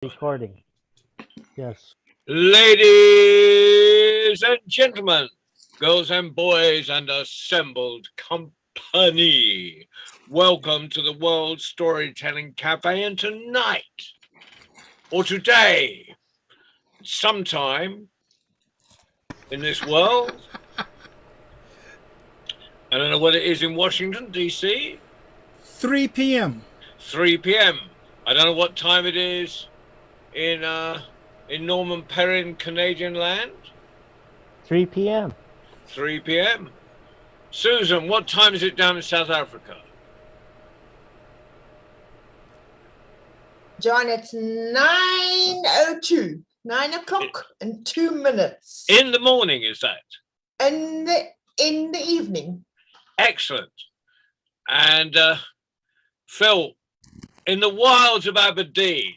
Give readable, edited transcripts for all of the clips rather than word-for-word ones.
Recording. Yes. Ladies and gentlemen, girls and boys, and assembled company, welcome to the World Storytelling Cafe. And tonight, or today, sometime in this world, I don't know what it is in Washington, D.C. 3 p.m. 3 p.m. I don't know what time it is in Norman Perrin, Canadian land. 3 p.m. 3 p.m. Susan, what time is it down in South Africa? John, it's 9:02. 9 o'clock and 2 minutes. In the morning, is that? In the evening. Excellent. And Phil, in the wilds of Aberdeen,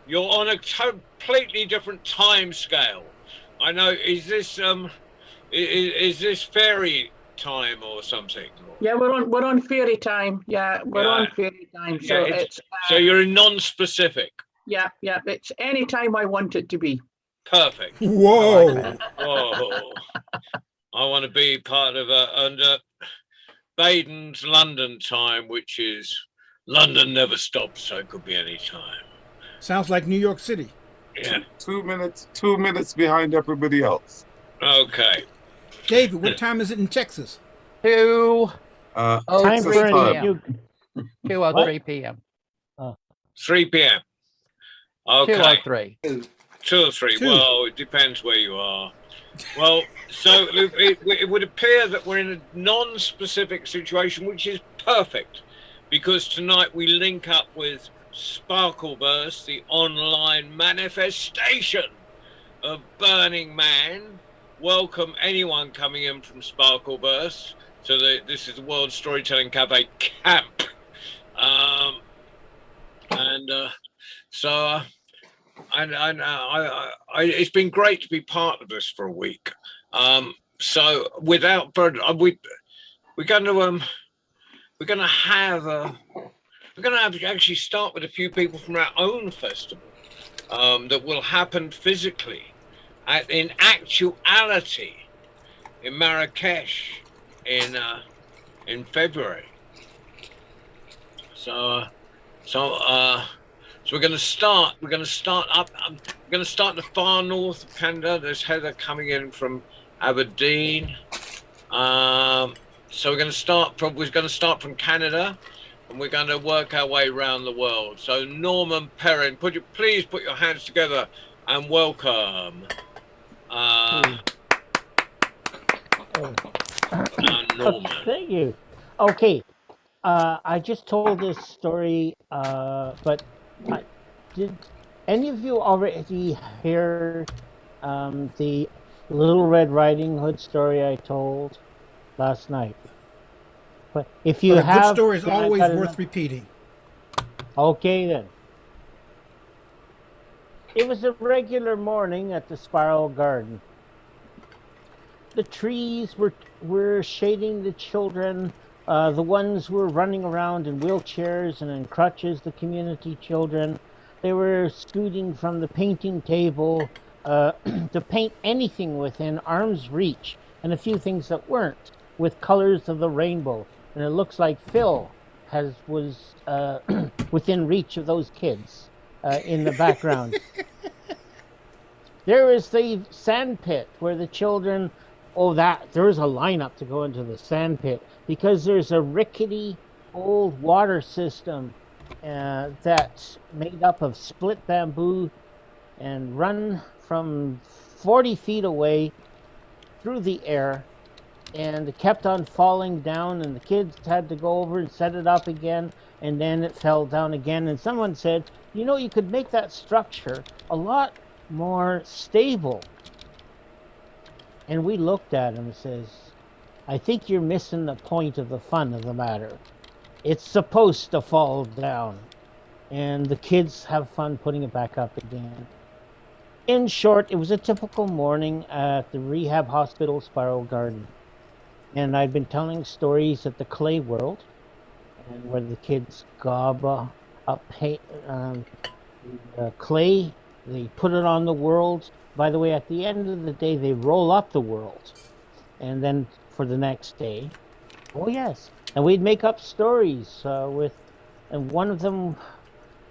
you're on a completely different time scale. I know. Is this fairy time or something? Yeah, we're on fairy time. Yeah, we're on fairy time. So it's so you're in non-specific. Yeah, it's any time I want it to be. Perfect. Whoa. Whoa. I want to be part of under Baden's London time, which is London never stops, so it could be any time. Sounds like New York City. Yeah. 2 minutes behind everybody else. Okay. David, what time is it in Texas? 2 Time Texas for time. 2 or 3 p.m. 3 p.m. Okay. 2 or 3. 2 or 3. 2. Well, it depends where you are. Well, so it would appear that we're in a non-specific situation, which is perfect, because tonight we link up with Sparkleverse, the online manifestation of Burning Man. Welcome anyone coming in from Sparkleverse. So this is the World Storytelling Cafe camp. It's been great to be part of this for a week. So without further, we're going to actually start with a few people from our own festival that will happen physically in actuality in Marrakesh in February. So we're going to start. We're going to start up. We're going to start in the far north of Canada. There's Heather coming in from Aberdeen. So we're going to start from Canada, and we're going to work our way around the world. So Norman Perrin, please put your hands together and welcome Norman. Thank you. Okay. I just told this story, but did any of you already hear the Little Red Riding Hood story I told last night? But if you But a have, good story is then I always gotta worth know. repeating. Okay then. It was a regular morning at the Spiral Garden. The trees were shading the children. The ones who were running around in wheelchairs and in crutches, the community children. They were scooting from the painting table to paint anything within arm's reach, and a few things that weren't, with colors of the rainbow. And it looks like Phil was within reach of those kids in the background. There is the sand pit where the children, there is a lineup to go into the sand pit because there's a rickety old water system that's made up of split bamboo and run from 40 feet away through the air, and it kept on falling down, and the kids had to go over and set it up again, and then it fell down again. And someone said, you could make that structure a lot more stable. And we looked at him and says, I think you're missing the point of the fun of the matter. It's supposed to fall down, and the kids have fun putting it back up again. In short, it was a typical morning at the rehab hospital Spiral Garden. And I'd been telling stories at the Clay World, and where the kids gob up clay. They put it on the world. By the way, at the end of the day, they roll up the world, and then for the next day, oh yes, and we'd make up stories and one of them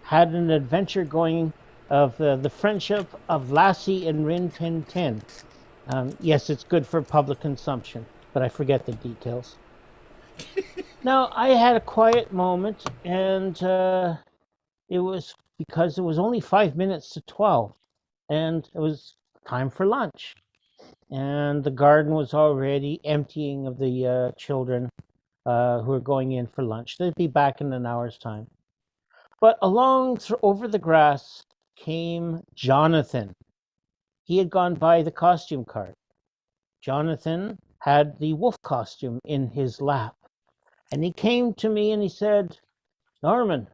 had an adventure going of the friendship of Lassie and Rin Tin Tin. Yes, it's good for public consumption, but I forget the details. Now, I had a quiet moment, and it was because it was only 5 minutes to 12, and it was time for lunch. And the garden was already emptying of the children who were going in for lunch. They'd be back in an hour's time. But over the grass came Jonathan. He had gone by the costume cart. Jonathan had the wolf costume in his lap. And he came to me and he said, Norman,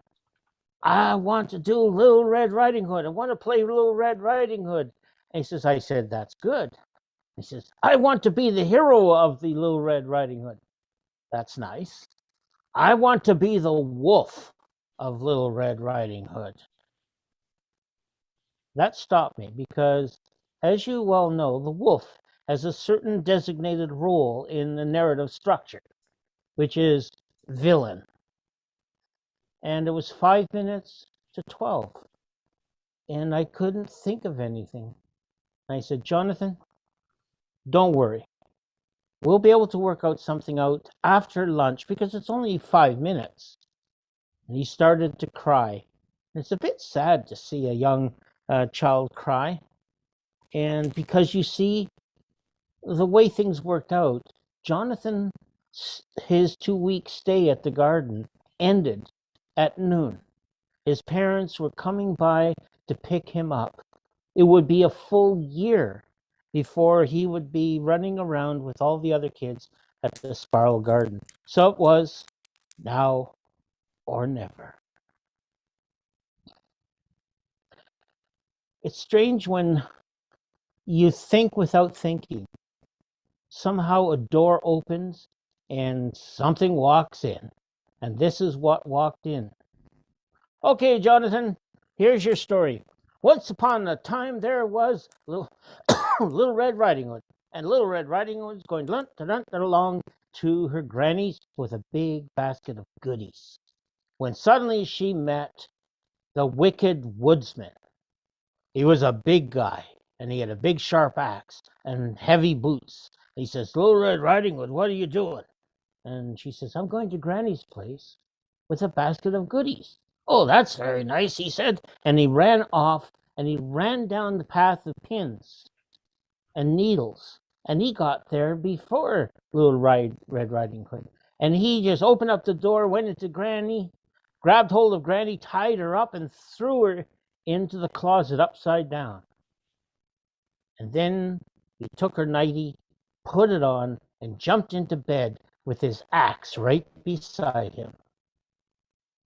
I want to do Little Red Riding Hood. I want to play Little Red Riding Hood. And I said, that's good. He says, I want to be the hero of the Little Red Riding Hood. That's nice. I want to be the wolf of Little Red Riding Hood. That stopped me because, as you well know, the wolf has a certain designated role in the narrative structure, which is villain. And it was 5 minutes to 12. And I couldn't think of anything. I said, Jonathan, don't worry. We'll be able to work out something out after lunch because it's only 5 minutes. And he started to cry. It's a bit sad to see a young child cry. And because you see, the way things worked out, Jonathan, his 2 week stay at the garden ended at noon. His parents were coming by to pick him up. It would be a full year before he would be running around with all the other kids at the Sparrow Garden. So it was now or never. It's strange when you think without thinking. Somehow a door opens and something walks in. And this is what walked in. Okay, Jonathan, here's your story. Once upon a time, there was Little Red Riding Hood. And Little Red Riding Hood was going along to her granny's with a big basket of goodies. When suddenly she met the Wicked Woodsman. He was a big guy, and he had a big sharp axe and heavy boots. He says, Little Red Riding Hood, what are you doing? And she says, I'm going to Granny's place with a basket of goodies. Oh, that's very nice, he said. And he ran off, and he ran down the path of pins and needles. And he got there before Little Red Riding Hood. And he just opened up the door, went into Granny, grabbed hold of Granny, tied her up, and threw her into the closet upside down. And then he took her nightie, put it on, and jumped into bed with his axe right beside him.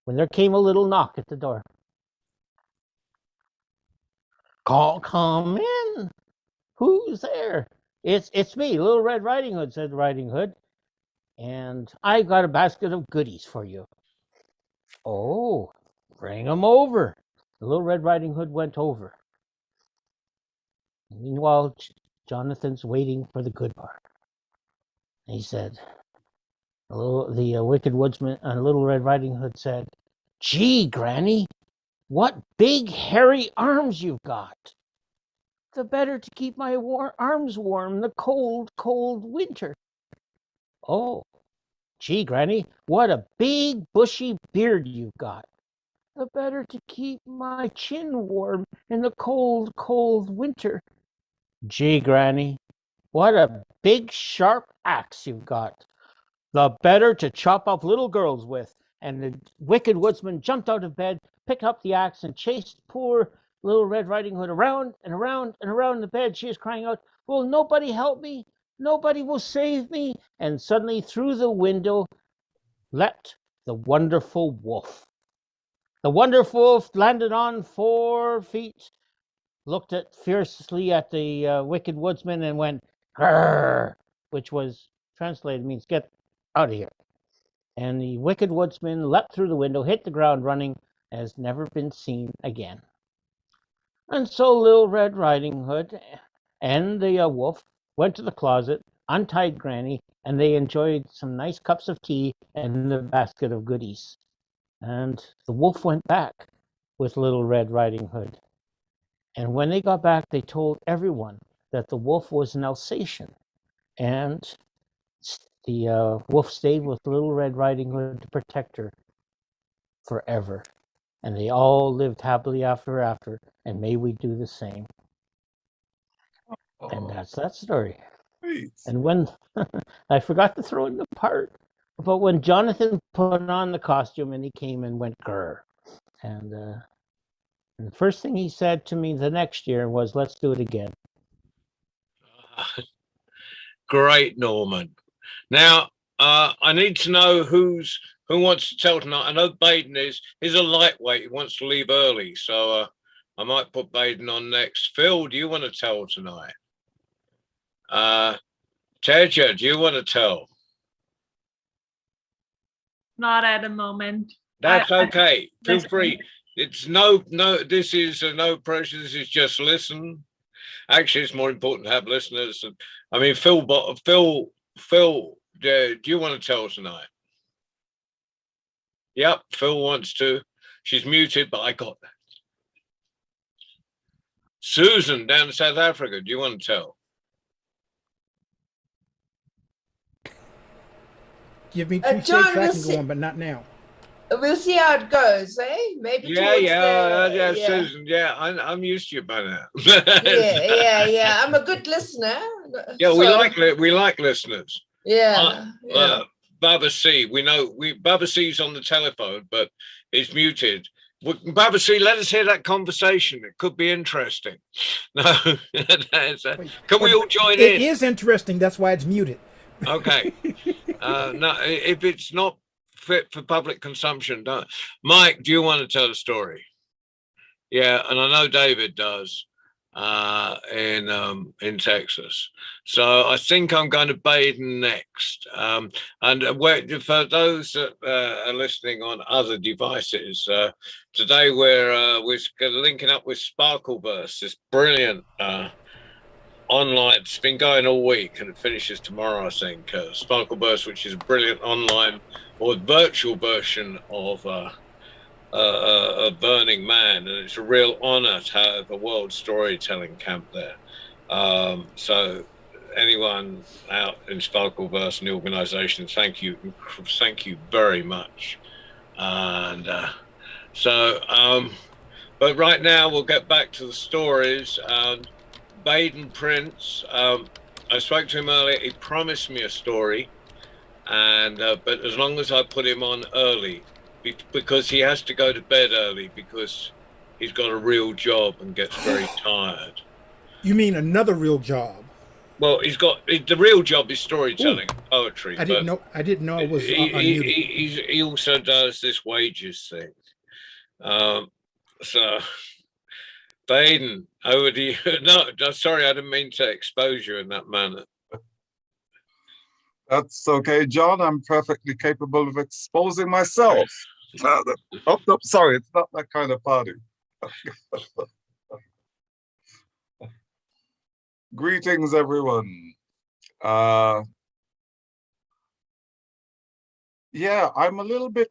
When there came a little knock at the door. Come in. Who's there? It's me, Little Red Riding Hood, said Riding Hood. And I got a basket of goodies for you. Oh, bring 'em over. The Little Red Riding Hood went over. Meanwhile, Jonathan's waiting for the good part. He said, the Wicked Woodsman, Little Red Riding Hood said, Gee, Granny, what big hairy arms you've got. The better to keep my arms warm in the cold, cold winter. Oh, gee, Granny, what a big bushy beard you've got. The better to keep my chin warm in the cold, cold winter. Gee, Granny, what a big sharp axe you've got. The better to chop up little girls with. And the Wicked Woodsman jumped out of bed, picked up the axe, and chased poor Little Red Riding Hood around and around and around the bed. She is crying out, Will nobody help me? Nobody will save me. And suddenly through the window leapt the wonderful wolf. The wonderful wolf landed on 4 feet, looked fiercely at the Wicked Woodsman and went, Grrr, which was translated means get out of here. And the Wicked Woodsman leapt through the window, hit the ground running, and has never been seen again. And so Little Red Riding Hood and the wolf went to the closet, untied Granny, and they enjoyed some nice cups of tea and a basket of goodies. And the wolf went back with Little Red Riding Hood. And when they got back, they told everyone that the wolf was an Alsatian. And the wolf stayed with Little Red Riding Hood to protect her forever. And they all lived happily after, and may we do the same. And Oh, that's that story. sweet. And when I forgot to throw in the part, but when Jonathan put on the costume and he came and went grr, and the first thing he said to me the next year was, "Let's do it again." Great, Norman. Now, I need to know who wants to tell tonight. I know Baden is a lightweight. He wants to leave early, so I might put Baden on next. Phil, do you want to tell tonight? Teja, do you want to tell? Not at the moment. That's okay. Feel Listen. free. It's no. This is no pressure. This is just listen. Actually, it's more important to have listeners. I mean, Phil. Do you want to tell tonight? Yep, Phil wants to. She's muted, but I got that. Susan down in South Africa, do you want to tell? Give me 2 John, shakes, I we'll can see. go on, but not now. We'll see how it goes, eh? Maybe Yeah, towards yeah, the, Susan. Yeah, I'm used to you by now. yeah. I'm a good listener. Yeah, Sort of. we like listeners. Yeah. Baba C, Baba C's on the telephone, but he's muted. Baba C, let us hear that conversation. It could be interesting. No, can we all join in? It is interesting. That's why it's muted. Okay. No, if it's not fit for public consumption, don't. Mike, do you want to tell a story? Yeah, and I know David does in Texas. So I think I'm going to Baden next. And for those that are listening on other devices, today we're linking up with Sparkleverse, this brilliant online. It's been going all week and it finishes tomorrow, I think. Sparkleverse, which is a brilliant online or virtual version of a Burning Man, and it's a real honor to have a world storytelling camp there. So anyone out in Sparkleverse and the organization, thank you very much. And but right now we'll get back to the stories. Baden Prince, I spoke to him earlier. He promised me a story, and but as long as I put him on early, because he has to go to bed early because he's got a real job and gets very tired. You mean another real job? Well, the real job is storytelling, poetry. I didn't know it was unmuted. He also does this wages thing. So, Baden, over to you. No, sorry, I didn't mean to expose you in that manner. That's okay, John. I'm perfectly capable of exposing myself. Sorry, it's not that kind of party. Greetings, everyone. Yeah, I'm a little bit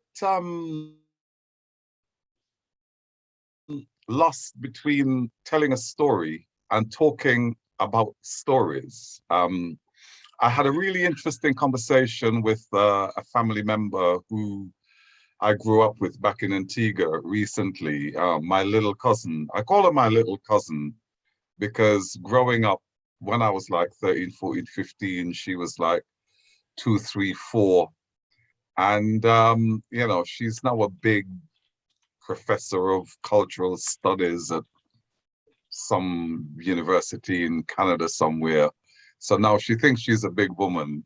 lost between telling a story and talking about stories. I had a really interesting conversation with a family member who I grew up with back in Antigua recently, my little cousin. I call her my little cousin because growing up, when I was like 13, 14, 15, she was like 2, 3, 4. And, you know, she's now a big professor of cultural studies at some university in Canada somewhere. So now she thinks she's a big woman.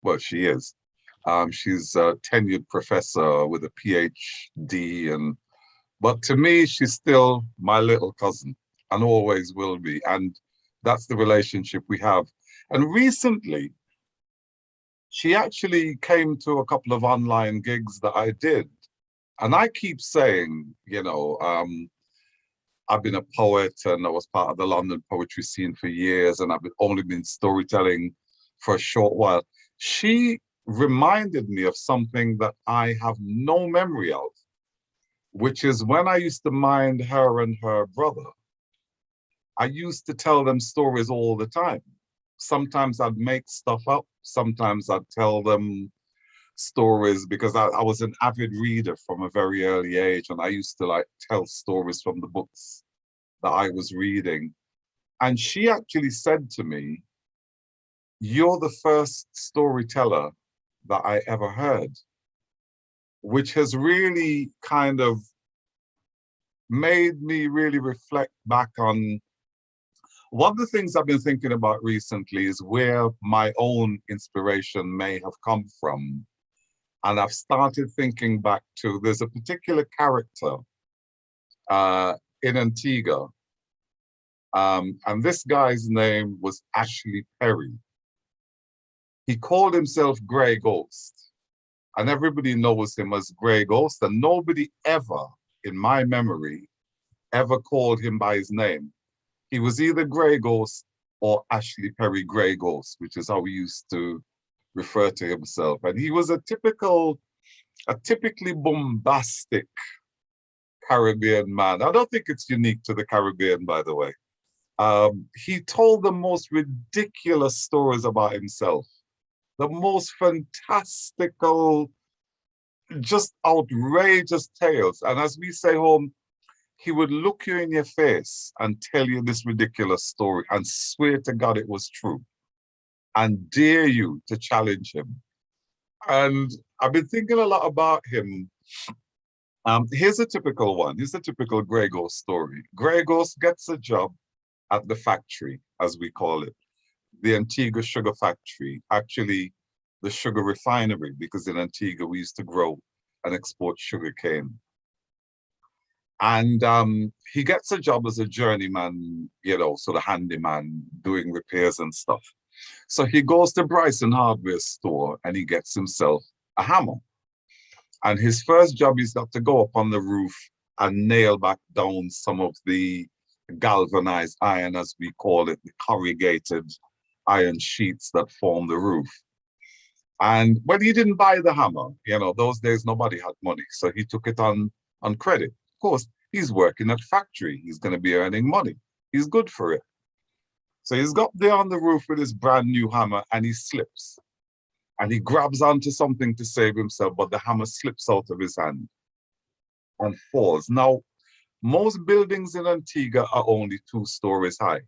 Well, she is. She's a tenured professor with a PhD, but to me, she's still my little cousin and always will be. And that's the relationship we have. And recently, she actually came to a couple of online gigs that I did. And I keep saying, you know, I've been a poet and I was part of the London poetry scene for years, and I've only been storytelling for a short while. She reminded me of something that I have no memory of, which is when I used to mind her and her brother. I used to tell them stories all the time. Sometimes I'd make stuff up. Sometimes I'd tell them stories because I was an avid reader from a very early age, and I used to like tell stories from the books that I was reading. And she actually said to me, "You're the first storyteller that I ever heard," which has really kind of made me really reflect back on one of the things I've been thinking about recently is where my own inspiration may have come from. And I've started thinking back to, there's a particular character in Antigua. And this guy's name was Ashley Perry. He called himself Grey Ghost. And everybody knows him as Grey Ghost. And nobody ever, in my memory, ever called him by his name. He was either Grey Ghost or Ashley Perry Grey Ghost, which is how he used to refer to himself. And he was a typically bombastic Caribbean man. I don't think it's unique to the Caribbean, by the way. He told the most ridiculous stories about himself, the most fantastical, just outrageous tales. And as we say home, he would look you in your face and tell you this ridiculous story and swear to God it was true and dare you to challenge him. And I've been thinking a lot about him. Here's a typical one. Here's a typical Grey Ghost story. Grey Ghost gets a job at the factory, as we call it, the Antigua Sugar Factory, actually the sugar refinery, because in Antigua we used to grow and export sugar cane. And he gets a job as a journeyman, you know, sort of handyman, doing repairs and stuff. So he goes to Bryson Hardware store and he gets himself a hammer. And his first job, he's got to go up on the roof and nail back down some of the galvanized iron, as we call it, the corrugated iron sheets that form the roof. And when he didn't buy the hammer, you know, those days nobody had money. So he took it on credit. Of course, he's working at factory. He's going to be earning money. He's good for it. So he's got there on the roof with his brand new hammer and he slips. And he grabs onto something to save himself, but the hammer slips out of his hand and falls. Now, most buildings in Antigua are only 2 stories high.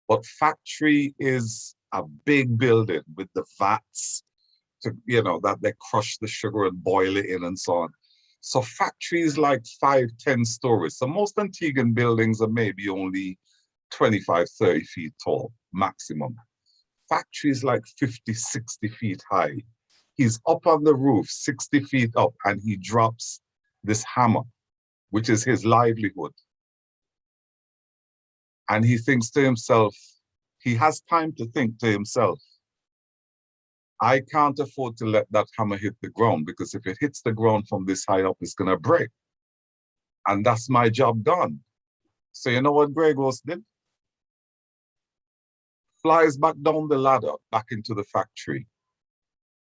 But factory is a big building with the vats to, you know, that they crush the sugar and boil it in and so on. So factory is like 5, 10 stories. So most Antiguan buildings are maybe only 25, 30 feet tall, maximum. Factory is like 50, 60 feet high. He's up on the roof, 60 feet up, and he drops this hammer, which is his livelihood. And he thinks to himself, he has time to think to himself, I can't afford to let that hammer hit the ground, because if it hits the ground from this high up, it's going to break. And that's my job done. So you know what Grey Ghost did? Flies back down the ladder, back into the factory,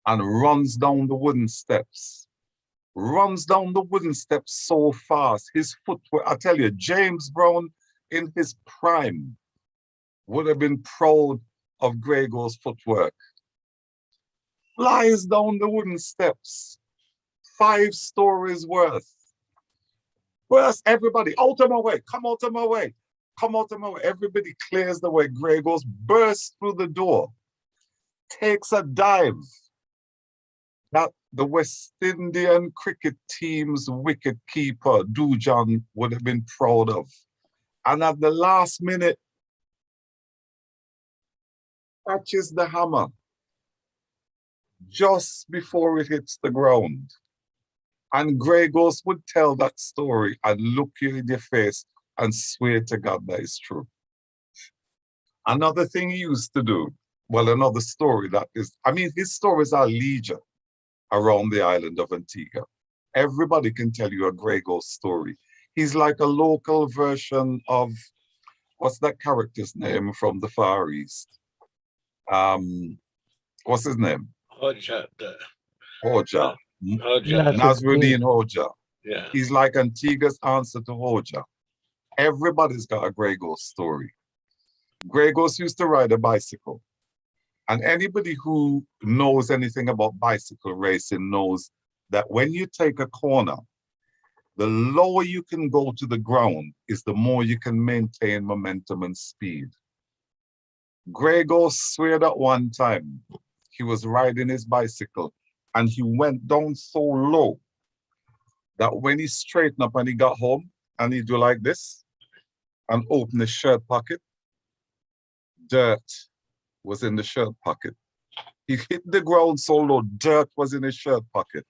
and runs down the wooden steps. Runs down the wooden steps so fast, his footwork, I tell you, James Brown in his prime would have been proud of Grey Ghost's footwork. Flies down the wooden steps, 5 stories worth. Where's everybody? Out of my way, come out of my way. Come out of my way. Everybody clears the way. Grey Ghost bursts through the door, takes a dive that the West Indian cricket team's wicket keeper, Dujan, would have been proud of. And at the last minute, catches the hammer just before it hits the ground. And Grey Ghost would tell that story and look you in your face and swear to God that is true. Another thing he used to do, well, another story that is, I mean, his stories are legion around the island of Antigua. Everybody can tell you a Grey Ghost story. He's like a local version of, what's that character's name from the Far East? What's his name? Hoja. Hoja. Hoja. Nasruddin Hoja. Yeah. He's like Antigua's answer to Hoja. Everybody's got a Grey Ghost story. Grey Ghost used to ride a bicycle. And anybody who knows anything about bicycle racing knows that when you take a corner, the lower you can go to the ground is the more you can maintain momentum and speed. Grey Ghost swear that one time he was riding his bicycle and he went down so low that when he straightened up and he got home and he do like this and open his shirt pocket, dirt was in the shirt pocket. He hit the ground so low, dirt was in his shirt pocket.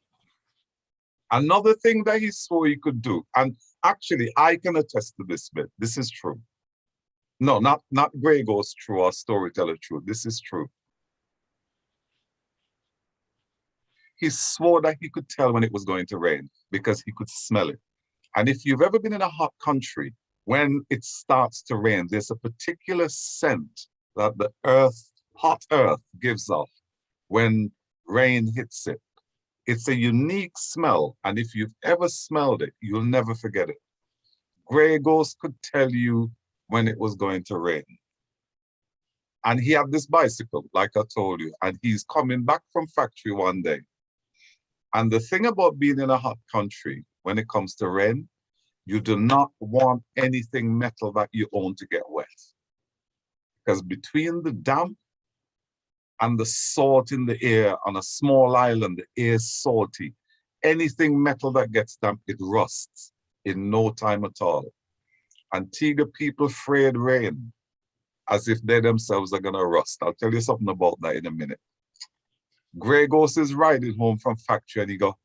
Another thing that he swore he could do, and actually I can attest to this bit, this is true. No, not Grey Ghost true or storyteller true, this is true. He swore that he could tell when it was going to rain because he could smell it. And if you've ever been in a hot country, when it starts to rain, there's a particular scent that the earth, hot earth gives off when rain hits it. It's a unique smell, and if you've ever smelled it, you'll never forget it. Grey Ghost could tell you when it was going to rain. And he had this bicycle, like I told you, and he's coming back from factory one day. And the thing about being in a hot country, when it comes to rain, you do not want anything metal that you own to get wet. Because between the damp and the salt in the air on a small island, the air is salty. Anything metal that gets damp, it rusts in no time at all. Antigua people afraid rain as if they themselves are gonna rust. I'll tell you something about that in a minute. Grey Ghost is riding home from factory and he go,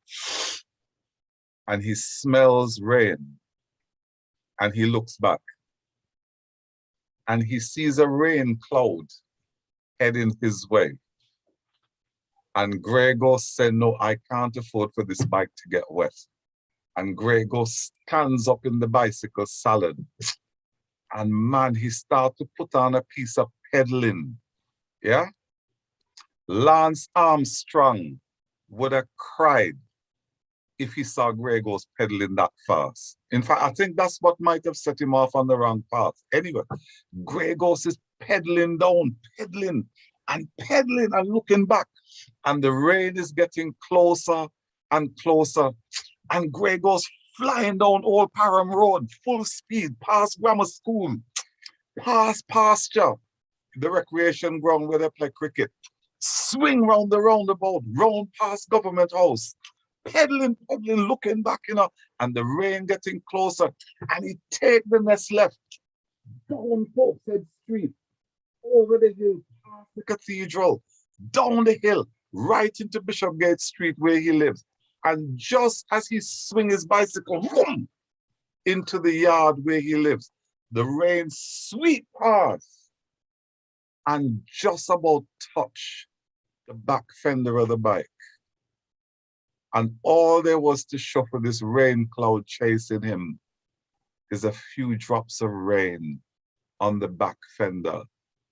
and he smells rain and he looks back and he sees a rain cloud heading his way. And Grey Ghost said, no, I can't afford for this bike to get wet. And Grey Ghost stands up in the bicycle salad. And man, he started to put on a piece of pedaling. Yeah? Lance Armstrong would have cried if he saw Grey Ghost pedaling that fast. In fact, I think that's what might have set him off on the wrong path. Anyway, Grey Ghost is pedaling down, pedaling and looking back. And the rain is getting closer and closer. And Grey Ghost flying down Old Parham Road, full speed, past grammar school, past pasture, the recreation ground where they play cricket, swing round the roundabout, round past government house, pedaling, looking back, and the rain getting closer. And he take the next left, down Portshead Street, over the hill, past the cathedral, down the hill, right into Bishopgate Street where he lives. And just as he swings his bicycle boom, into the yard where he lives, the rain sweep past and just about touch the back fender of the bike. And all there was to show for this rain cloud chasing him is a few drops of rain on the back fender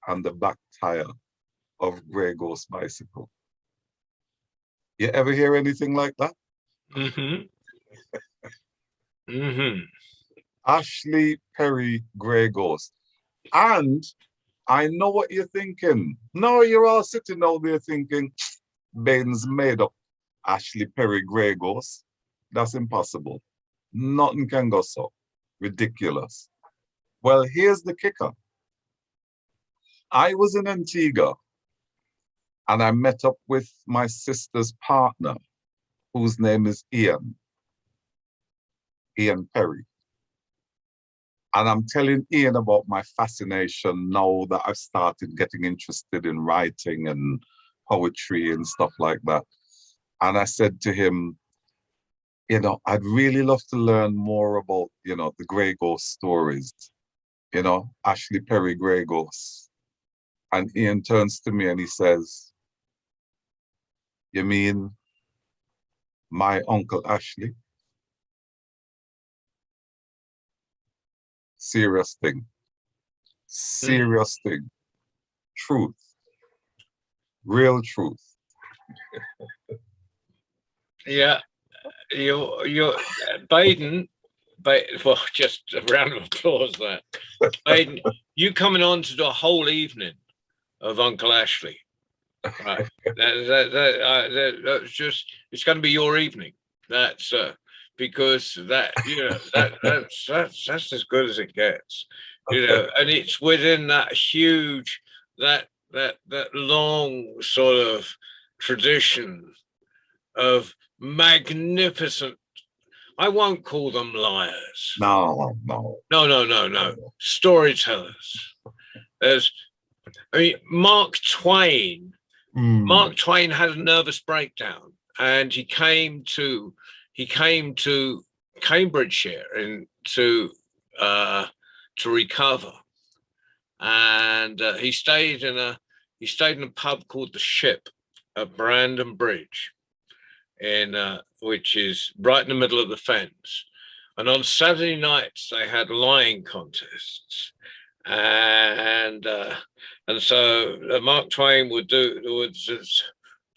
and the back tire of Grey Ghost bicycle. You ever hear anything like that? Mm-hmm. Mm-hmm. Ashley Perry Grey Ghost. And I know what you're thinking. No, you're all sitting out there thinking, Ben's made up Ashley Perry Grey Ghost. That's impossible. Nothing can go so. Ridiculous. Well, here's the kicker. I was in Antigua and I met up with my sister's partner, whose name is Ian Perry. And I'm telling Ian about my fascination now that I've started getting interested in writing and poetry and stuff like that. And I said to him, I'd really love to learn more about, the Grey Ghost stories, Ashley Perry Grey Ghost. And Ian turns to me and he says, you mean my Uncle Ashley? Serious thing. Serious thing. Truth. Real truth. Yeah, you're Baden. Well, just a round of applause there. Baden, you coming on to do a whole evening of Uncle Ashley. Right. That's just, it's going to be your evening. That's because that's as good as it gets. And it's within that huge, that long sort of tradition of magnificent, I won't call them liars. No. Storytellers. Mark Twain. Mark Twain had a nervous breakdown, and he came to Cambridgeshire to recover, and he stayed in a pub called the Ship at Brandon Bridge, which is right in the middle of the Fens. And on Saturday nights they had lying contests, and so Mark Twain would just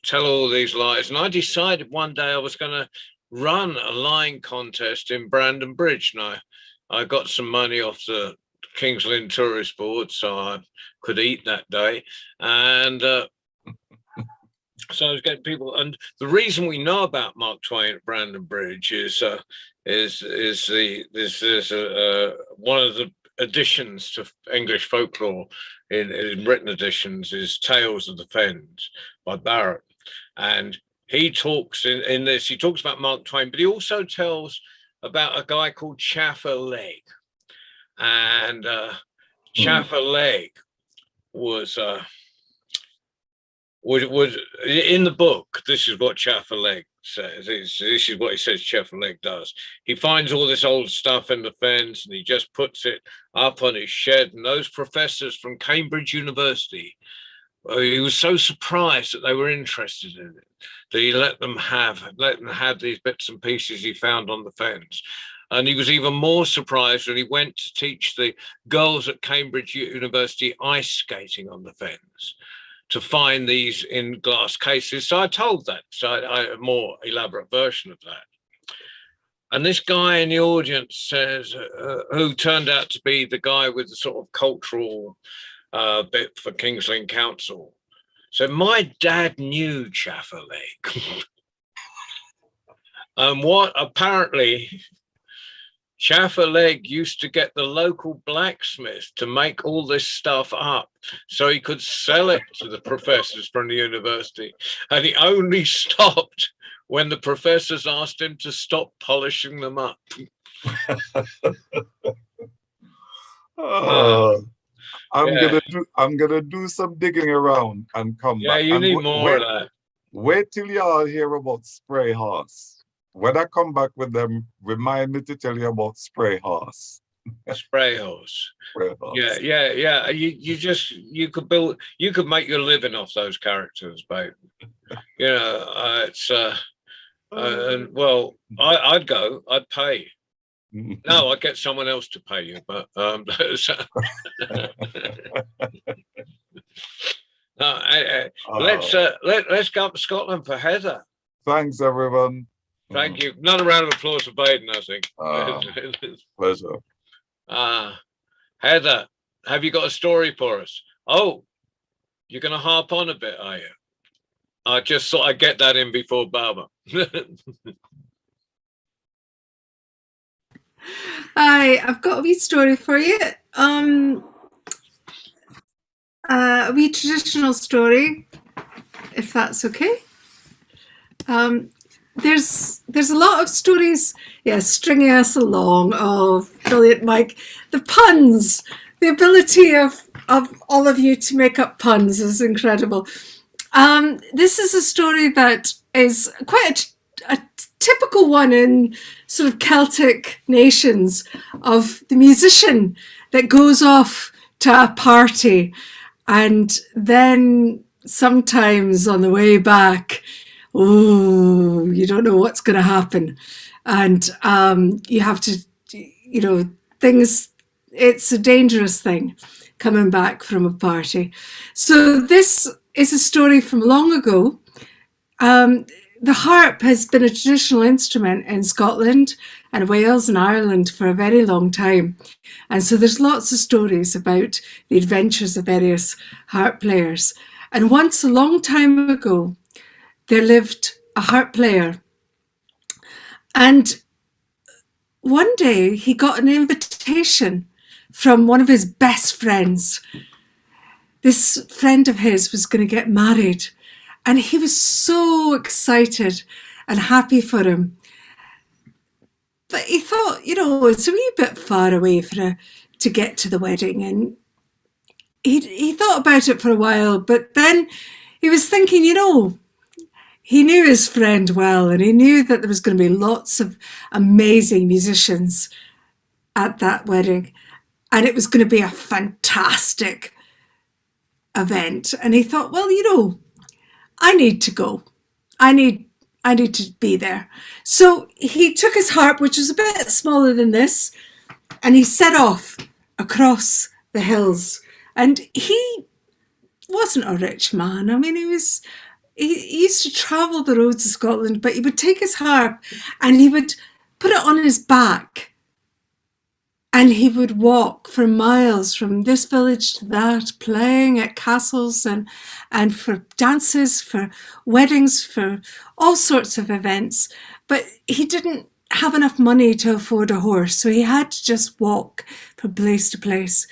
tell all these lies. And I decided one day I was going to run a lying contest in Brandon Bridge. And I got some money off the King's Lynn Tourist Board, so I could eat that day. And so I was getting people. And the reason we know about Mark Twain at Brandon Bridge is one of the additions to English folklore in written editions is Tales of the Fens by Barrett. And he talks in this, he talks about Mark Twain, but he also tells about a guy called Chaffer Leg. And Chaffer Leg was in the book, this is what Chaffer Leg says. This is what he says Chaffer Leg does. He finds all this old stuff in the Fens and he just puts it up on his shed. And those professors from Cambridge University, he was so surprised that they were interested in it that he let them have these bits and pieces he found on the Fens. And he was even more surprised when he went to teach the girls at Cambridge University ice skating on the Fens, to find these in glass cases. So I told that. So a more elaborate version of that. And this guy in the audience says, who turned out to be the guy with the sort of cultural bit for King's Lynn Council. So my dad knew Chaffer Leg. And what apparently Chaffer Leg used to get the local blacksmith to make all this stuff up so he could sell it to the professors from the university. And he only stopped when the professors asked him to stop polishing them up. I'm gonna do some digging around and come back. Yeah, you need more of that. Wait till y'all hear about Spray Horse. When I come back with them, remind me to tell you about Spray Horse. Spray Horse. Yeah. You could make your living off those characters, babe. It's and well, I'd go. I'd pay. No, I'd get someone else to pay you, but let's go up to Scotland for Heather. Thanks, everyone. Thank you. Another round of applause for Baden, I think. Pleasure. Heather, have you got a story for us? Oh, you're going to harp on a bit, are you? I just thought I'd get that in before Barbara. Hi, I've got a wee story for you. A wee traditional story, if that's okay. There's a lot of stories, stringing us along. Oh, brilliant, Mike. The puns, the ability of all of you to make up puns is incredible. This is a story that is quite a typical one in sort of Celtic nations, of the musician that goes off to a party and then sometimes on the way back, you don't know what's going to happen. And you have to, things it's a dangerous thing coming back from a party. So this is a story from long ago. The harp has been a traditional instrument in Scotland and Wales and Ireland for a very long time. And so there's lots of stories about the adventures of various harp players. And once, a long time ago, there lived a harp player. And one day he got an invitation from one of his best friends. This friend of his was going to get married. And he was so excited and happy for him. But he thought, it's a wee bit far away to get to the wedding. And he thought about it for a while, but then he was thinking, he knew his friend well, and he knew that there was going to be lots of amazing musicians at that wedding. And it was going to be a fantastic event. And he thought, well, I need to go. I need to be there. So he took his harp, which was a bit smaller than this, and he set off across the hills. And he wasn't a rich man. I mean, he used to travel the roads of Scotland, but he would take his harp and he would put it on his back. And he would walk for miles from this village to that, playing at castles and for dances, for weddings, for all sorts of events. But he didn't have enough money to afford a horse, so he had to just walk from place to place.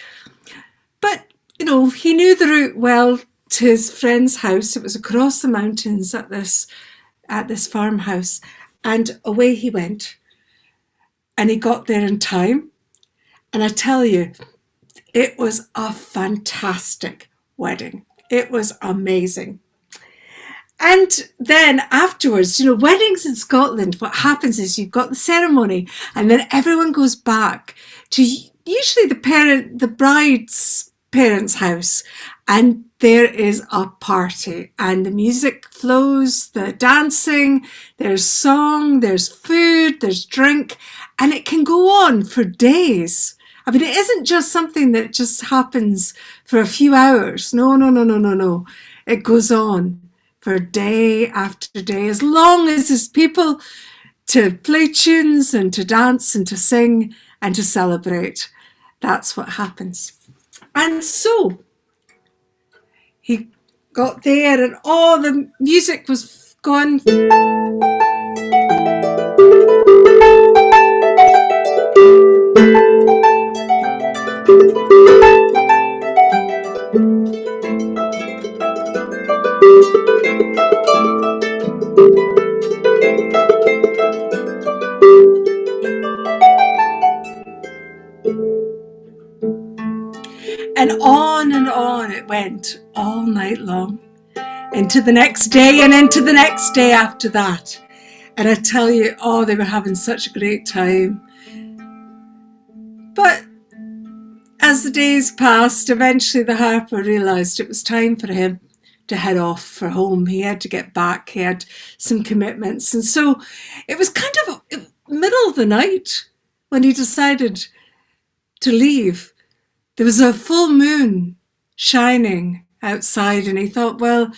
But, he knew the route well to his friend's house. It was across the mountains at this farmhouse. And away he went. And he got there in time. And I tell you, it was a fantastic wedding. It was amazing. And then afterwards, weddings in Scotland, what happens is you've got the ceremony and then everyone goes back to usually the bride's parents' house, and there is a party and the music flows, the dancing, there's song, there's food, there's drink, and it can go on for days. I mean, it isn't just something that just happens for a few hours. No. It goes on for day after day, as long as there's people to play tunes and to dance and to sing and to celebrate. That's what happens. And so he got there and all the music was gone. And on it went all night long, into the next day and into the next day after that. And I tell you, they were having such a great time. But as the days passed, eventually the harper realised it was time for him to head off for home. He had to get back. He had some commitments. And so it was kind of middle of the night when he decided to leave. There was a full moon shining outside, and he thought, well,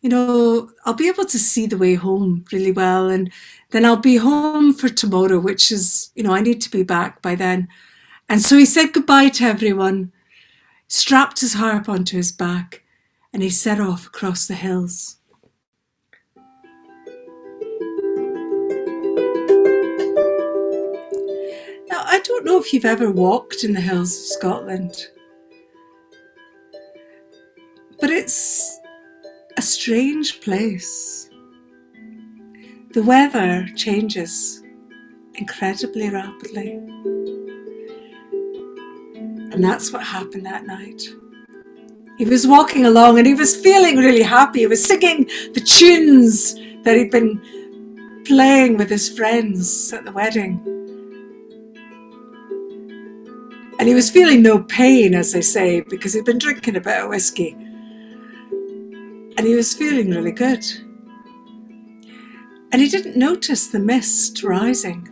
I'll be able to see the way home really well, and then I'll be home for tomorrow, which is, I need to be back by then. And so he said goodbye to everyone, strapped his harp onto his back, and he set off across the hills. Now, I don't know if you've ever walked in the hills of Scotland, but it's a strange place. The weather changes incredibly rapidly. And that's what happened that night. He was walking along and he was feeling really happy. He was singing the tunes that he'd been playing with his friends at the wedding. And he was feeling no pain, as they say, because he'd been drinking a bit of whiskey. And he was feeling really good. And he didn't notice the mist rising.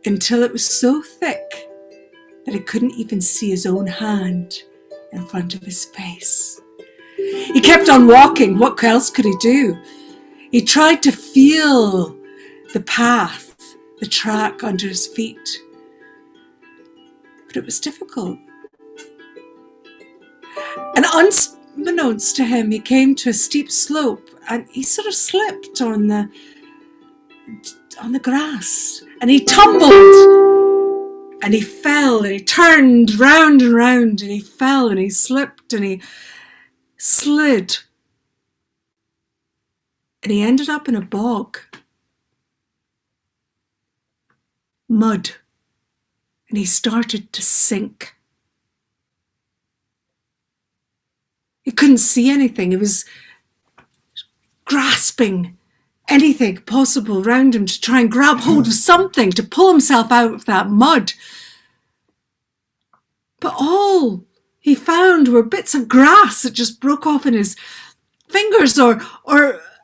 until it was so thick that he couldn't even see his own hand in front of his face. He kept on walking. What else could he do? He tried to feel the path, the track under his feet, but it was difficult. And unbeknownst to him, he came to a steep slope and he sort of slipped on the grass, and he tumbled and he fell, and he turned round and round, and he fell and he slipped and he slid, and he ended up in a bog, mud, and he started to sink. He couldn't see anything. He was grasping anything possible around him to try and grab hold of something to pull himself out of that mud. But all he found were bits of grass that just broke off in his fingers, or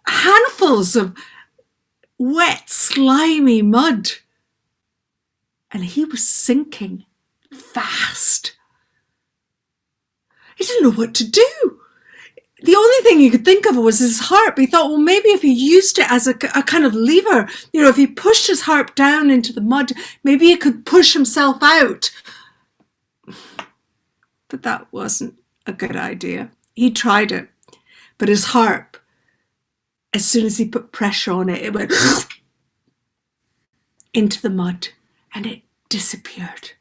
handfuls of wet, slimy mud. And he was sinking fast. He didn't know what to do. The only thing he could think of was his harp. He thought, well, maybe if he used it as a kind of lever, if he pushed his harp down into the mud, maybe he could push himself out. But that wasn't a good idea. He tried it, but his harp, as soon as he put pressure on it, it went into the mud and it disappeared.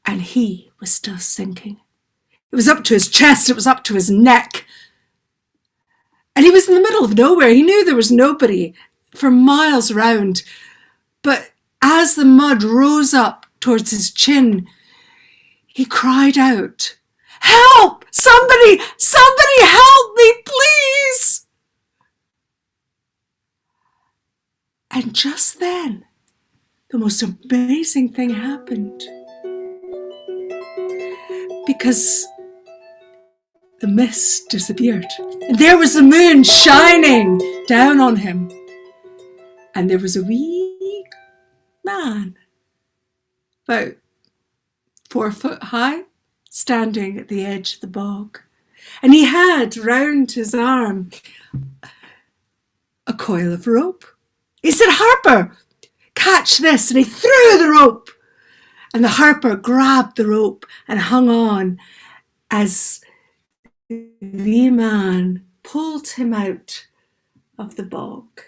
And he was still sinking. It was up to his chest, it was up to his neck. And he was in the middle of nowhere. He knew there was nobody for miles around. But as the mud rose up towards his chin, he cried out, "Help! Somebody help me, please!" And just then, the most amazing thing happened. Because the mist disappeared. And there was the moon shining down on him. And there was a wee man, about 4 foot high, standing at the edge of the bog. And he had round his arm a coil of rope. He said, "Harper, catch this." And he threw the rope. And the harper grabbed the rope and hung on as the man pulled him out of the bog.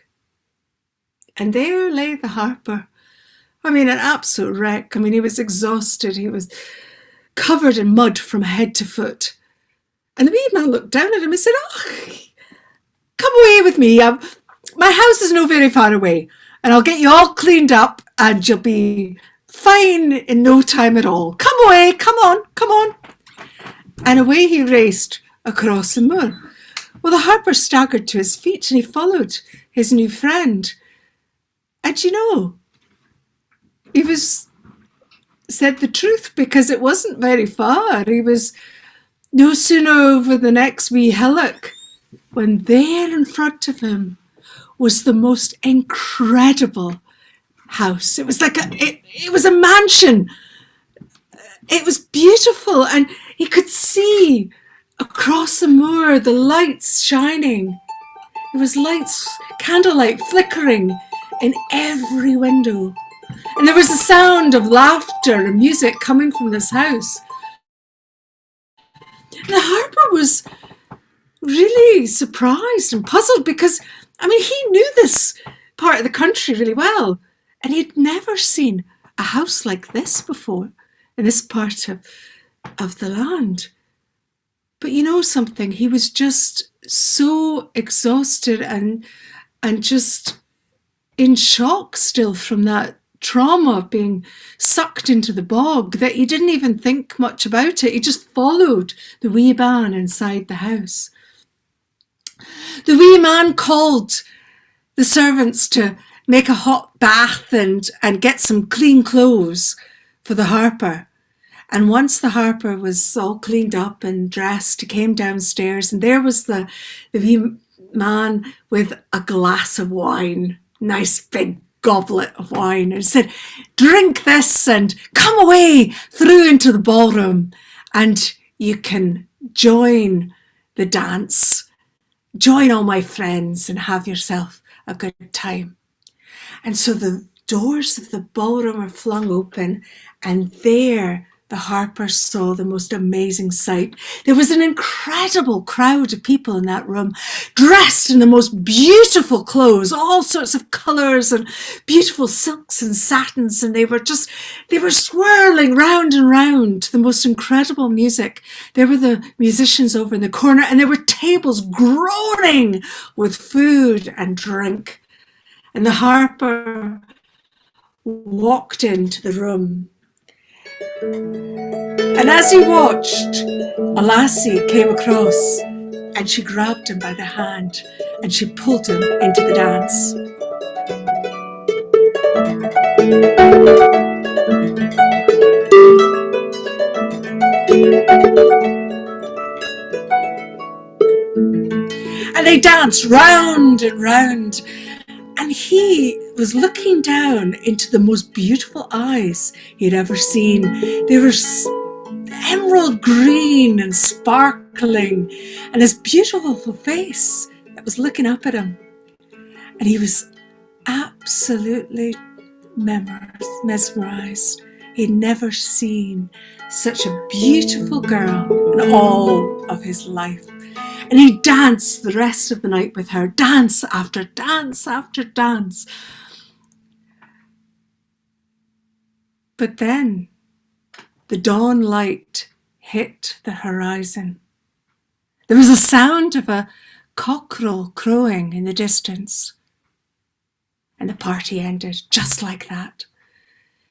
And there lay the harper. An absolute wreck. He was exhausted. He was covered in mud from head to foot. And the wee man looked down at him and said, "Oh, come away with me. My house is no very far away, and I'll get you all cleaned up and you'll be fine in no time at all. Come away, come on, come on." And away he raced across the moor. Well, the harper staggered to his feet and he followed his new friend. And he said the truth, because it wasn't very far. He was no sooner over the next wee hillock when there in front of him was the most incredible house. It was like it was a mansion. It was beautiful, and he could see across the moor the lights shining. There was lights, candlelight flickering in every window. And there was a sound of laughter and music coming from this house. And the harper was really surprised and puzzled because, he knew this part of the country really well. And he'd never seen a house like this before in this part of the land. But you know something? He was just so exhausted and just in shock still from that trauma of being sucked into the bog that he didn't even think much about it. He just followed the wee man inside the house. The wee man called the servants to make a hot bath and get some clean clothes for the harper. And once the harper was all cleaned up and dressed, he came downstairs and there was the wee man with a glass of wine nice big goblet of wine and said, drink this and come away through into the ballroom and you can join the dance, join all my friends and have yourself a good time. And so the doors of the ballroom are flung open, and there the harpers saw the most amazing sight. There was an incredible crowd of people in that room, dressed in the most beautiful clothes, all sorts of colours and beautiful silks and satins, and they were swirling round and round to the most incredible music. There were the musicians over in the corner, and there were tables groaning with food and drink. And the harper walked into the room. And as he watched, a lassie came across and she grabbed him by the hand and she pulled him into the dance. And they danced round and round. And he was looking down into the most beautiful eyes he'd ever seen. They were emerald green and sparkling, and his beautiful face that was looking up at him. And he was absolutely mesmerized. He'd never seen such a beautiful girl in all of his life. And he danced the rest of the night with her, dance after dance after dance. But then the dawn light hit the horizon. There was a sound of a cockerel crowing in the distance. And the party ended just like that.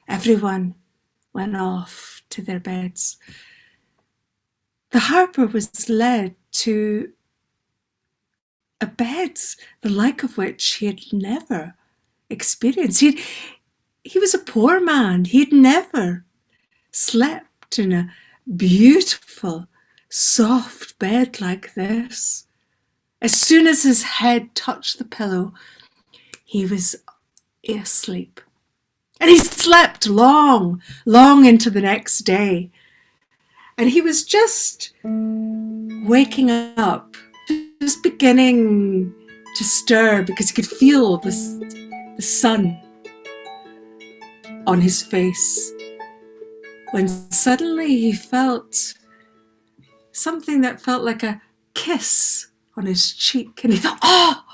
Everyone went off to their beds. The harper was led to a bed the like of which he had never experienced. He was a poor man. He'd never slept in a beautiful, soft bed like this. As soon as his head touched the pillow, he was asleep. And he slept long, long into the next day. And he was just waking up, just beginning to stir because he could feel the sun on his face, when suddenly he felt something that felt like a kiss on his cheek. And he thought, oh,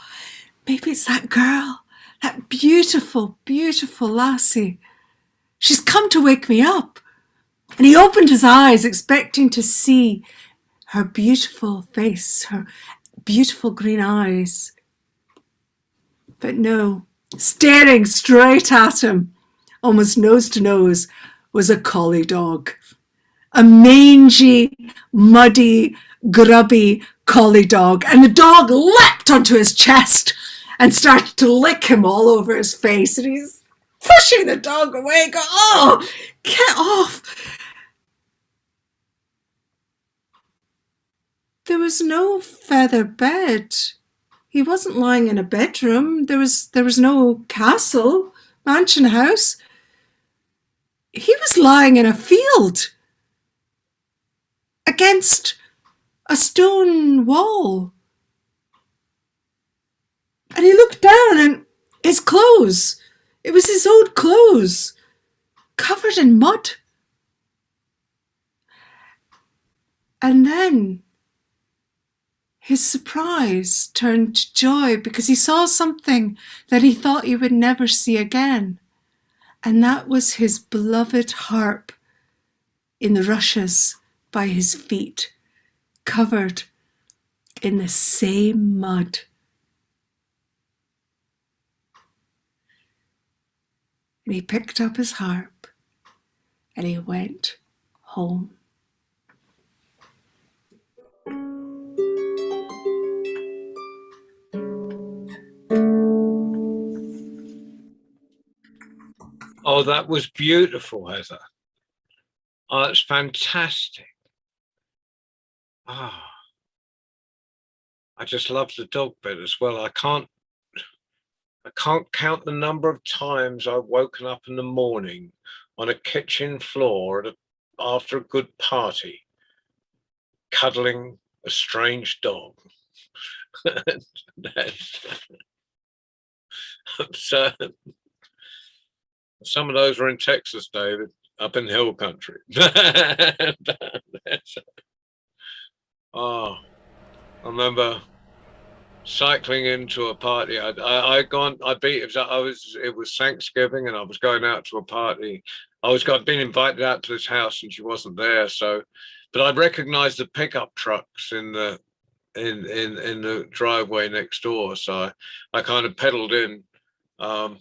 maybe it's that girl, that beautiful, beautiful lassie. She's come to wake me up. And he opened his eyes, expecting to see her beautiful face, her beautiful green eyes. But no, staring straight at him, almost nose to nose, was a collie dog. A mangy, muddy, grubby collie dog. And the dog leapt onto his chest and started to lick him all over his face. And he's pushing the dog away, going, oh, get off. There was no feather bed. He wasn't lying in a bedroom. There was no castle, mansion house. He was lying in a field against a stone wall. And he looked down and his clothes, it was his old clothes, covered in mud. And then his surprise turned to joy because he saw something that he thought he would never see again. And that was his beloved harp in the rushes by his feet, covered in the same mud. And he picked up his harp and he went home. Oh, that was beautiful, Heather. Oh, it's fantastic. Ah, I just love the dog bit as well. I can't I can't count the number of times I've woken up in the morning on a kitchen floor after a good party, cuddling a strange dog. So, some of those were in Texas, David, up in hill country. Oh, I remember cycling into a party. It was Thanksgiving, and I was going out to a party. I'd been invited out to this house, and she wasn't there. So, but I'd recognized the pickup trucks in the driveway next door. So I kind of pedaled in, and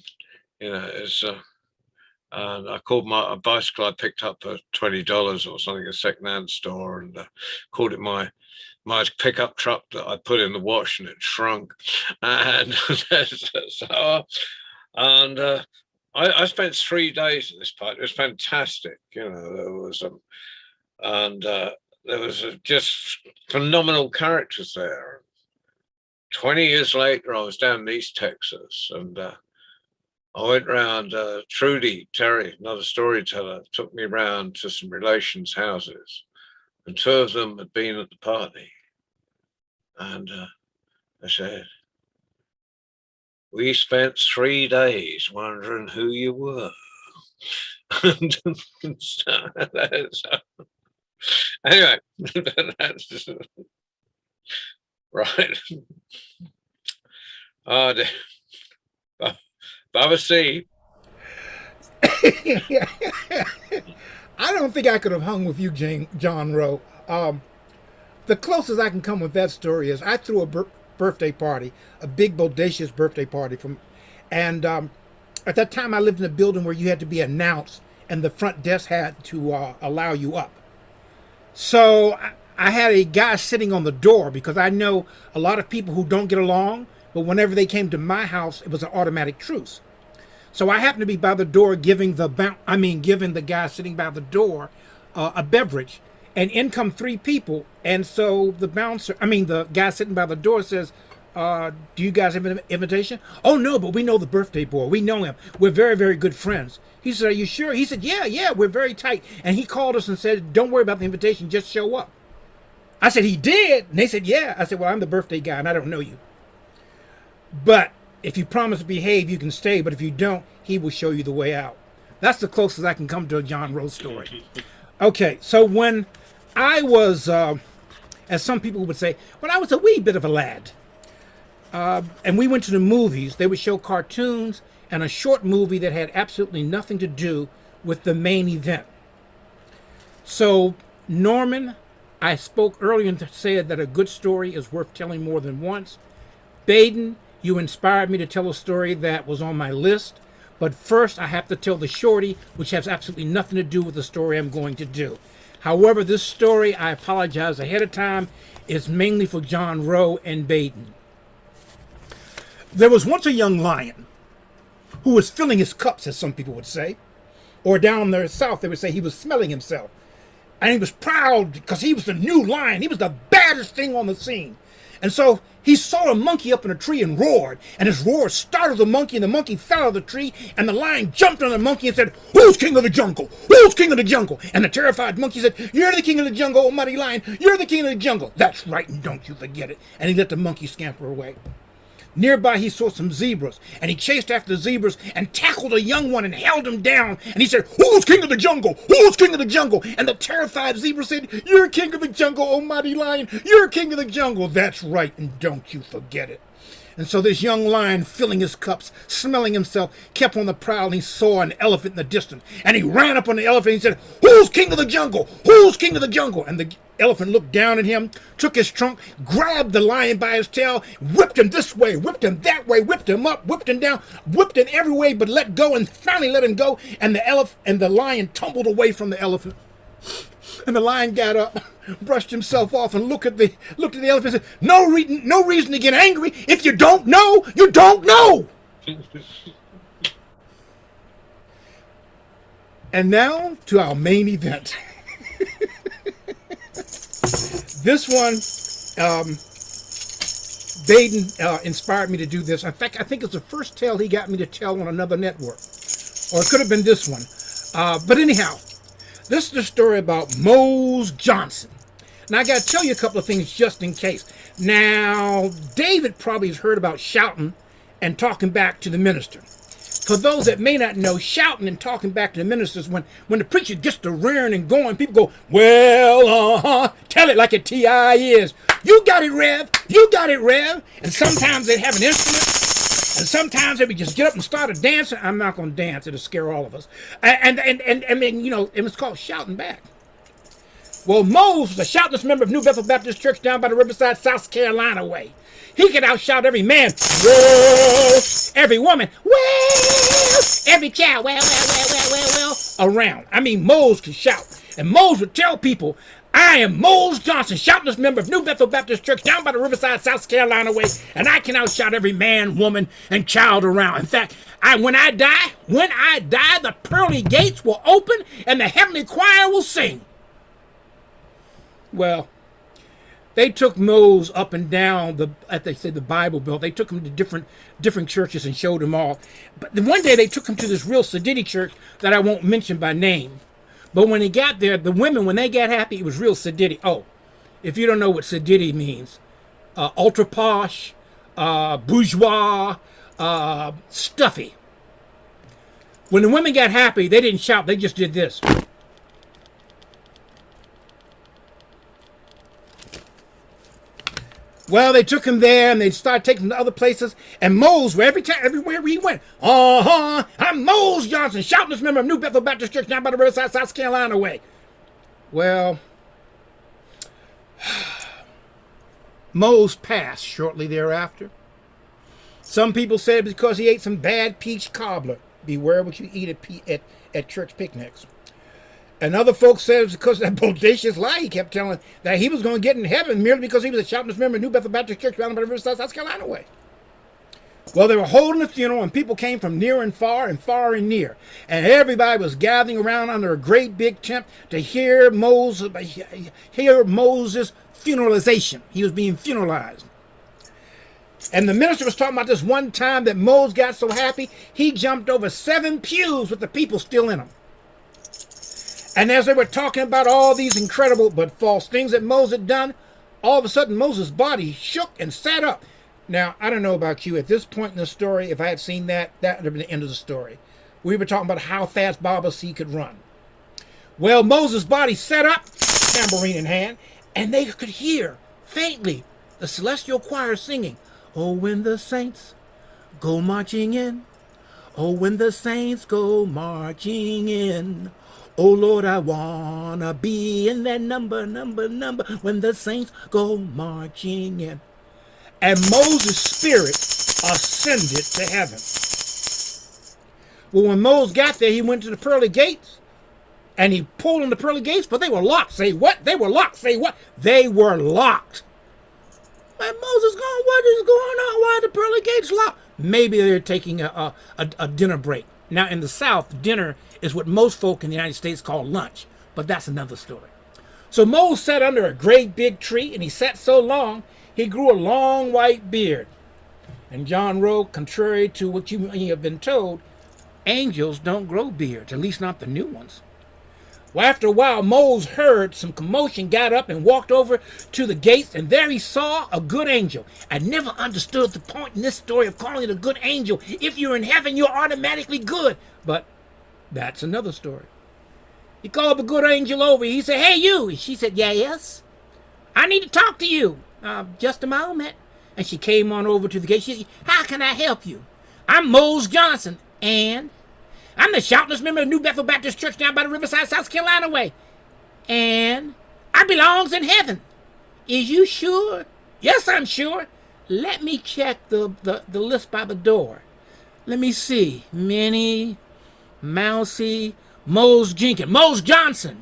I called a bicycle I picked up for $20 or something at a secondhand store, and called it my pickup truck that I put in the wash, and it shrunk. And I spent 3 days at this party. It was fantastic. There was just phenomenal characters there. 20 years later, I was down in East Texas, and I went round. Trudy Terry, another storyteller, took me round to some relations' houses, and 2 of them had been at the party. And I said, "We spent 3 days wondering who you were." Anyway, that's just, right. Oh, Baba C. I don't think I could have hung with you, John Rowe. The closest I can come with that story is I threw a birthday party, a big bodacious birthday party and at that time I lived in a building where you had to be announced, and the front desk had to allow you up. So I had a guy sitting on the door, because I know a lot of people who don't get along, but whenever they came to my house, it was an automatic truce. So I happened to be by the door giving the guy sitting by the door a beverage, and in come 3 people. And so the guy sitting by the door says, "Do you guys have an invitation?" "Oh no, but we know the birthday boy. We know him. We're very, very good friends." He said, "Are you sure?" He said, yeah, we're very tight. And he called us and said, "Don't worry about the invitation, just show up." I said, "He did?" And they said, "Yeah." I said, "Well, I'm the birthday guy and I don't know you. But if you promise to behave, you can stay. But if you don't, he will show you the way out." That's the closest I can come to a John Rowe story. Okay, so when I was, as some people would say, when I was a wee bit of a lad, and we went to the movies, they would show cartoons and a short movie that had absolutely nothing to do with the main event. So, Norman, I spoke earlier and said that a good story is worth telling more than once. Baden, you inspired me to tell a story that was on my list. But first, I have to tell the shorty, which has absolutely nothing to do with the story I'm going to do. However, this story, I apologize ahead of time, is mainly for John Rowe and Baden. There was once a young lion who was filling his cups, as some people would say. Or down there south, they would say he was smelling himself. And he was proud because he was the new lion. He was the baddest thing on the scene. And so he saw a monkey up in a tree and roared. And his roar startled the monkey, and the monkey fell out of the tree. And the lion jumped on the monkey and said, "Who's king of the jungle? Who's king of the jungle?" And the terrified monkey said, "You're the king of the jungle, oh mighty lion. You're the king of the jungle." "That's right, and don't you forget it." And he let the monkey scamper away. Nearby, he saw some zebras, and he chased after the zebras and tackled a young one and held him down. And he said, "Who's king of the jungle? Who's king of the jungle?" And the terrified zebra said, "You're king of the jungle, oh mighty lion. You're king of the jungle." "That's right, and don't you forget it." And so this young lion, filling his cups, smelling himself, kept on the prowl, and he saw an elephant in the distance. And he ran up on the elephant and he said, "Who's king of the jungle? Who's king of the jungle?" And the elephant looked down at him, took his trunk, grabbed the lion by his tail, whipped him this way, whipped him that way, whipped him up, whipped him down, whipped him every way but let go, and finally let him go. And the lion tumbled away from the elephant. And the lion got up, brushed himself off, and looked at the elephant and said, no reason to get angry. If you don't know, you don't know." And now to our main event. This one, Baden inspired me to do this. In fact, I think it's the first tale he got me to tell on another network. Or it could have been this one. But anyhow, this is the story about Mose Johnson. Now, I got to tell you a couple of things just in case. Now, David probably has heard about shouting and talking back to the minister. For those that may not know, shouting and talking back to the ministers, when the preacher gets to rearing and going, people go, well, tell it like a T.I. is. You got it, Rev. You got it, Rev. And sometimes they have an instrument. And sometimes they would just get up and start a dance. I'm not going to dance. It'll scare all of us. And I mean, you know, it was called shouting back. Well, Mose was a shoutless member of New Bethel Baptist Church down by the Riverside, South Carolina way. He could outshout every man, well, every woman, well, every child, well, around. I mean, Mose could shout. And Mose would tell people, I am Mose Johnson, shoutless member of New Bethel Baptist Church down by the Riverside, South Carolina way, and I can outshout every man, woman, and child around. In fact, when I die, the pearly gates will open and the heavenly choir will sing. Well, they took Mose up and down as they said, the Bible Belt. They took him to different churches and showed him all. But then one day they took him to this real sedity church that I won't mention by name. But when he got there, the women, when they got happy, it was real sedity. Oh, if you don't know what sedity means, ultra posh, bourgeois, stuffy. When the women got happy, they didn't shout. They just did this. Well, they took him there, and they started taking him to other places. And Mose, everywhere he went, I'm Mose Johnson, shoutless member of New Bethel Baptist Church down by the Riverside, South Carolina way. Well, Mose passed shortly thereafter. Some people said because he ate some bad peach cobbler. Beware what you eat at church picnics. And other folks said it was because of that bodacious lie he kept telling that he was going to get in heaven merely because he was a shoutless member of New Bethel Baptist Church down by the Riverside, South Carolina way. Well, they were holding a funeral, and people came from near and far and near. And everybody was gathering around under a great big tent to hear Moses' funeralization. He was being funeralized. And the minister was talking about this one time that Moses got so happy, he jumped over 7 pews with the people still in them. And as they were talking about all these incredible but false things that Moses had done, all of a sudden Moses' body shook and sat up. Now, I don't know about you. At this point in the story, if I had seen that, that would have been the end of the story. We were talking about how fast Baba C could run. Well, Moses' body sat up, tambourine in hand, and they could hear faintly the celestial choir singing, oh, when the saints go marching in. Oh, when the saints go marching in. Oh, Lord, I wanna be in that number, when the saints go marching in. And Moses' spirit ascended to heaven. Well, when Moses got there, he went to the pearly gates, and he pulled on the pearly gates, but they were locked. Say what? They were locked. Say what? They were locked. And Moses going, what is going on? Why are the pearly gates locked? Maybe they're taking a dinner break. Now, in the South, dinner is what most folk in the United States call lunch, but that's another story. So Moses sat under a great big tree, and he sat so long, he grew a long white beard. And John wrote, contrary to what you have been told, angels don't grow beards, at least not the new ones. Well, after a while, Moses heard some commotion, got up and walked over to the gates, and there he saw a good angel. I never understood the point in this story of calling it a good angel. If you're in heaven, you're automatically good. But that's another story. He called the good angel over. He said, hey, you. She said, yes. I need to talk to you. Just a moment. And she came on over to the gate. She said, how can I help you? I'm Mose Johnson, and I'm the shoutless member of New Bethel Baptist Church down by the Riverside, South Carolina way. And I belongs in heaven. Is you sure? Yes, I'm sure. Let me check the list by the door. Let me see. Minnie, Mousy, Mose Jenkins, Mose Johnson.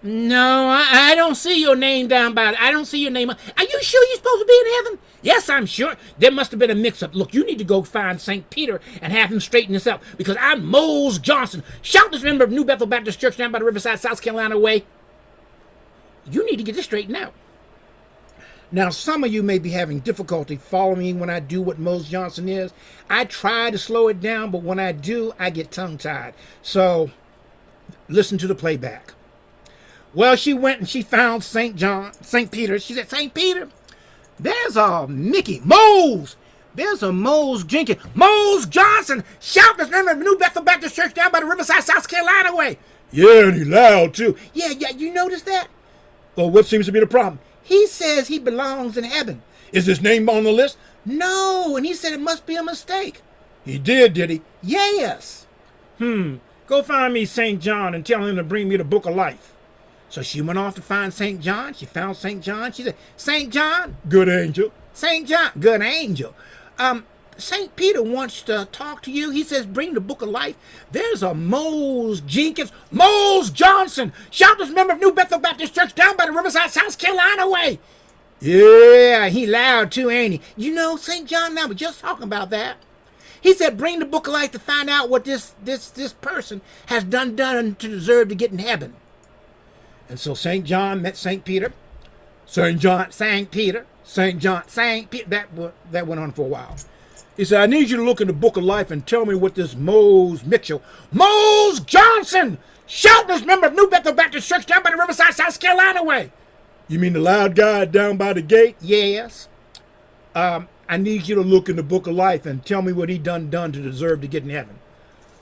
No, I don't see your name down by it. I don't see your name. Are you sure you're supposed to be in heaven? Yes, I'm sure. There must have been a mix-up. Look, you need to go find St. Peter and have him straighten this up, because I'm Mose Johnson, shoutless member of New Bethel Baptist Church down by the Riverside, South Carolina way. You need to get this straightened out. Now, some of you may be having difficulty following when I do what Mose Johnson is. I try to slow it down, but when I do, I get tongue-tied. So, listen to the playback. Well, she went and she found St. Peter. She said, St. Peter, there's a Mickey, Mose. There's a Mose Jenkins, Mose Johnson, shouting his name at New Bethel Baptist Church down by the Riverside, South Carolina way. Yeah, and he loud too. Yeah, you notice that? Well, what seems to be the problem? He says he belongs in heaven. Is his name on the list? No, and he said it must be a mistake. He did he? Yes. Go find me St. John and tell him to bring me the book of life. So she went off to find St. John. She found St. John. She said, St. John, good angel. St. John, good angel. St. Peter wants to talk to you. He says, bring the book of life. There's a Mose Jenkins, Mose Johnson, shoutless member of New Bethel Baptist Church down by the Riverside, South Carolina way. Yeah, he loud too, ain't he? You know, St. John and I were just talking about that. He said, bring the book of life to find out what this person has done to deserve to get in heaven. And so St. John met St. Peter. St. Peter. That went on for a while. He said, I need you to look in the book of life and tell me what this Mose Johnson, shoutless member of New Bethel Baptist Church down by the Riverside, South Carolina way. You mean the loud guy down by the gate? Yes. I need you to look in the book of life and tell me what he done to deserve to get in heaven.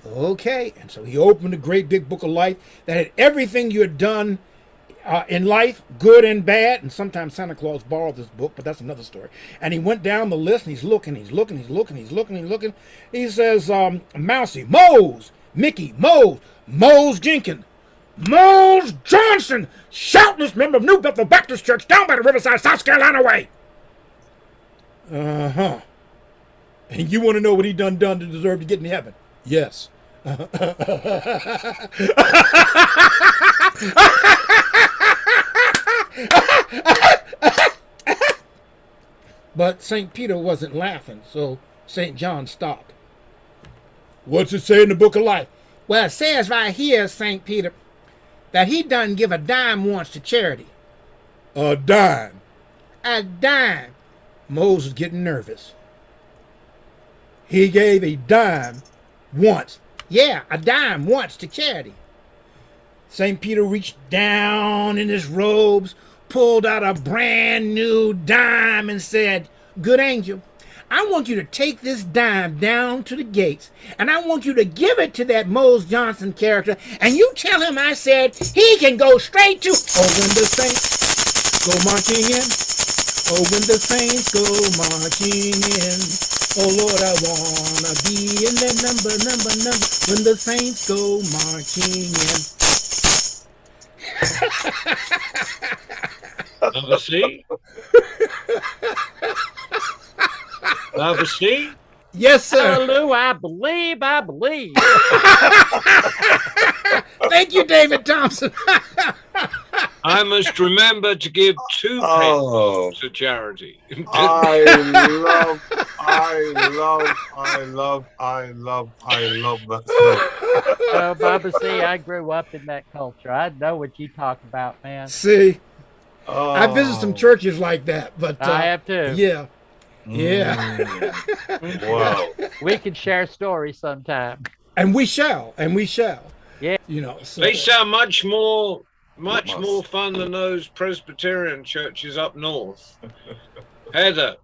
Okay. And so he opened the great big book of life that had everything you had done in life, good and bad. And sometimes Santa Claus borrowed this book, but that's another story. And he went down the list and he's looking. He says, Mousy, Mose, Mickey, Mose Jenkins, Mose Johnson, shoutless member of New Bethel Baptist Church down by the Riverside, South Carolina way. And you want to know what he done to deserve to get in heaven? Yes. But St. Peter wasn't laughing, so St. John stopped. What's it say in the book of life? Well, it says right here, St. Peter, that he done give a dime once to charity. A dime? A dime. Moses was getting nervous. He gave a dime once. Yeah, a dime once to charity. St. Peter reached down in his robes, pulled out a brand new dime and said, good angel, I want you to take this dime down to the gates, and I want you to give it to that Mose Johnson character, and you tell him I said he can go straight to, oh, when the saints go marching in, oh, when the saints go marching in, oh, Lord, I wanna be in that number, when the saints go marching in. Number C? Number C? Yes, sir. Hallelujah, I believe. Thank you, David Thompson. I must remember to give 2 pence to charity. I love that story. Oh, Baba, see, I grew up in that culture. I know what you talk about, man. See, I visit some churches like that, but I have too. Yeah. Wow. We can share stories sometime. And we shall. Yeah. You know, so. They sound much more fun than those Presbyterian churches up north. Heather,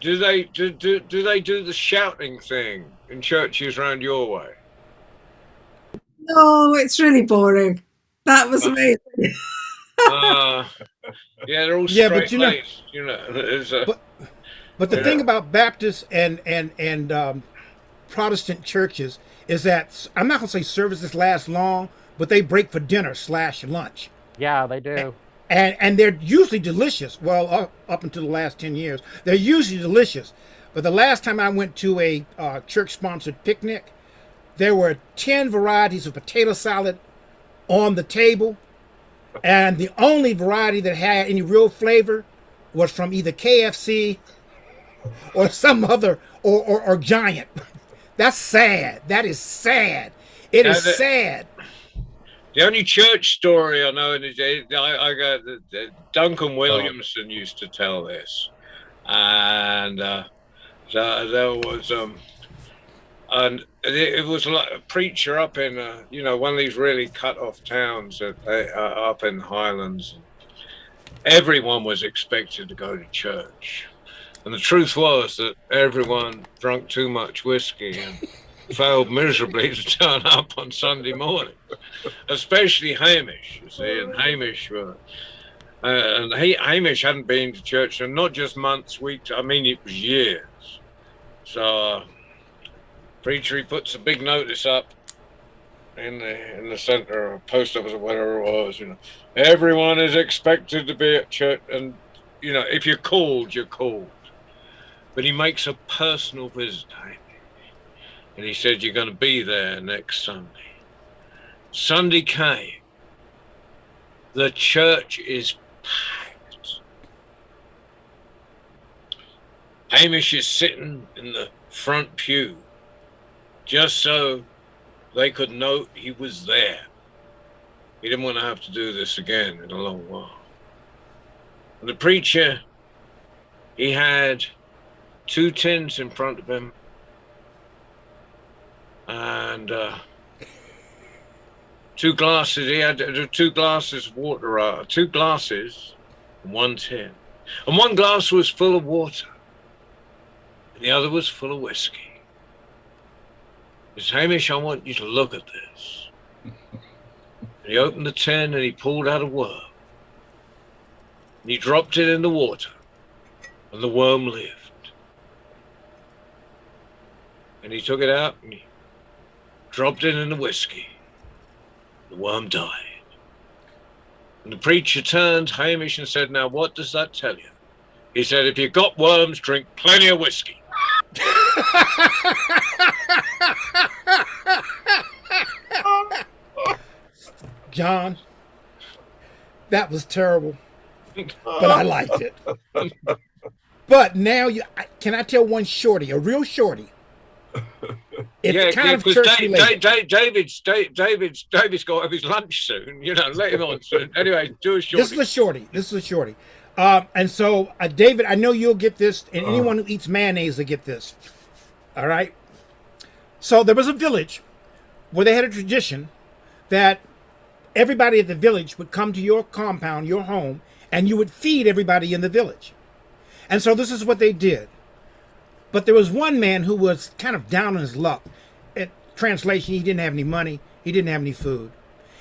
do they do the shouting thing in churches around your way? No, it's really boring. That was amazing. Yeah, they're all Yeah, straight but you know- laced, you know. But the Yeah. thing about Baptist and Protestant churches is that I'm not gonna say services last long, but they break for dinner / lunch. Yeah, they do. And they're usually delicious. Well, up until the last 10 years, they're usually delicious. But the last time I went to a church-sponsored picnic, there were 10 varieties of potato salad on the table, and the only variety that had any real flavor was from either KFC or some other or Giant. That's sad. That is sad. It is sad. The only church story I know in the day, I got Duncan Williamson used to tell this, and there was and it was like a preacher up in one of these really cut off towns that up in the Highlands. Everyone was expected to go to church, and the truth was that everyone drank too much whiskey and failed miserably to turn up on Sunday morning, especially Hamish, you see. And Hamish Hamish hadn't been to church in not just months, weeks, I mean, it was years. So preacher, he puts a big notice up in the center, or post office, or whatever it was, everyone is expected to be at church, and if you're called, you're called. But he makes a personal visit, and he said, you're going to be there next Sunday. Sunday came. The church is packed. Hamish is sitting in the front pew, just so they could know he was there. He didn't want to have to do this again in a long while. And the preacher, he had 2 tins in front of him, and 2 glasses. He had 2 glasses of water, 2 glasses and 1 tin. And one glass was full of water, and the other was full of whiskey. He said, Hamish, I want you to look at this. And he opened the tin and he pulled out a worm. And he dropped it in the water, and the worm lived. And he took it out and he dropped it in the whiskey. The worm died. And the preacher turned to Hamish and said, now what does that tell you? He said, if you've got worms, drink plenty of whiskey. John, that was terrible, but I liked it. But now, can I tell one shorty, a real shorty? It's kind of church related. David's got to have his lunch soon. Let him on soon. Anyway, do a shorty. This is a shorty. And so, David, I know you'll get this, and anyone who eats mayonnaise will get this. All right? So there was a village where they had a tradition that everybody at the village would come to your compound, your home, and you would feed everybody in the village. And so this is what they did. But there was one man who was kind of down on his luck. In translation, he didn't have any money. He didn't have any food.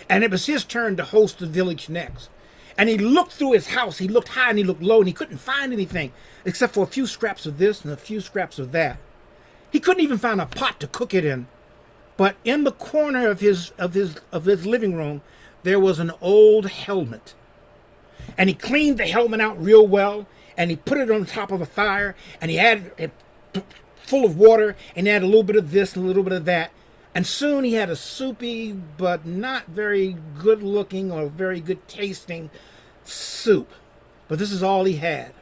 And it was his turn to host the village next. And he looked through his house. He looked high and he looked low, and he couldn't find anything except for a few scraps of this and a few scraps of that. He couldn't even find a pot to cook it in. But in the corner of his living room, there was an old helmet. And he cleaned the helmet out real well, and he put it on top of a fire, and he added it full of water, and added a little bit of this and a little bit of that. And soon he had a soupy but not very good looking or very good tasting soup. But this is all he had.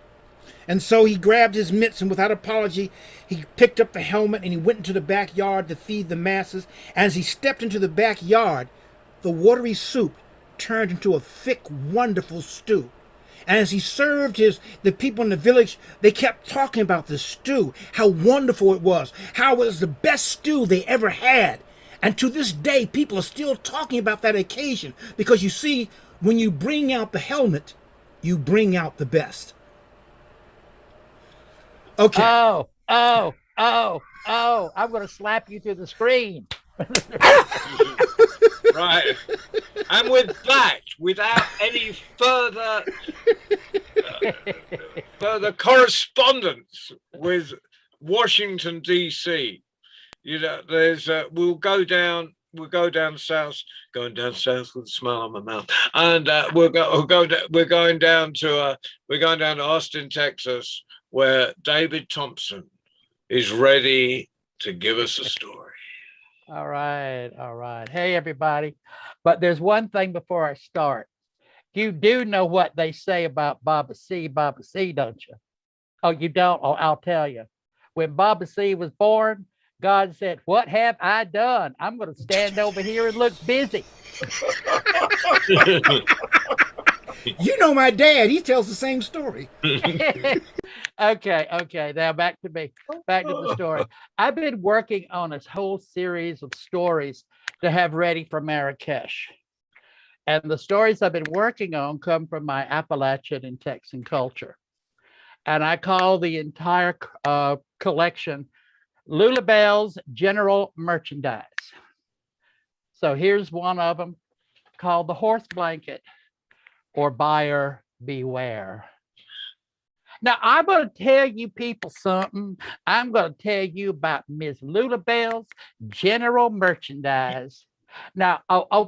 And so he grabbed his mitts, and without apology, he picked up the helmet and he went into the backyard to feed the masses. As he stepped into the backyard, the watery soup turned into a thick, wonderful stew. And as he served the people in the village, they kept talking about the stew, how wonderful it was, how it was the best stew they ever had. And to this day, people are still talking about that occasion, because you see, when you bring out the helmet, you bring out the best. Okay. Oh, I'm going to slap you through the screen. Right. And with that, without any further correspondence with Washington, D.C., we'll go down south, going down south with a smile on my mouth, and we're going down to Austin, Texas, where David Thompson is ready to give us a story. All right. Hey, everybody. But there's one thing before I start. You do know what they say about Baba C, don't you? Oh, you don't? Oh, I'll tell you. When Baba C was born, God said, what have I done? I'm going to stand over here and look busy. You know my dad, he tells the same story. Okay. Now back to me, back to the story. I've been working on this whole series of stories to have ready for Marrakesh. And the stories I've been working on come from my Appalachian and Texan culture. And I call the entire collection Lulabelle's General Merchandise. So here's one of them called The Horse Blanket, or Buyer Beware. Now, I'm going to tell you people something. I'm going to tell you about Miss Lulabelle's General Merchandise. Now,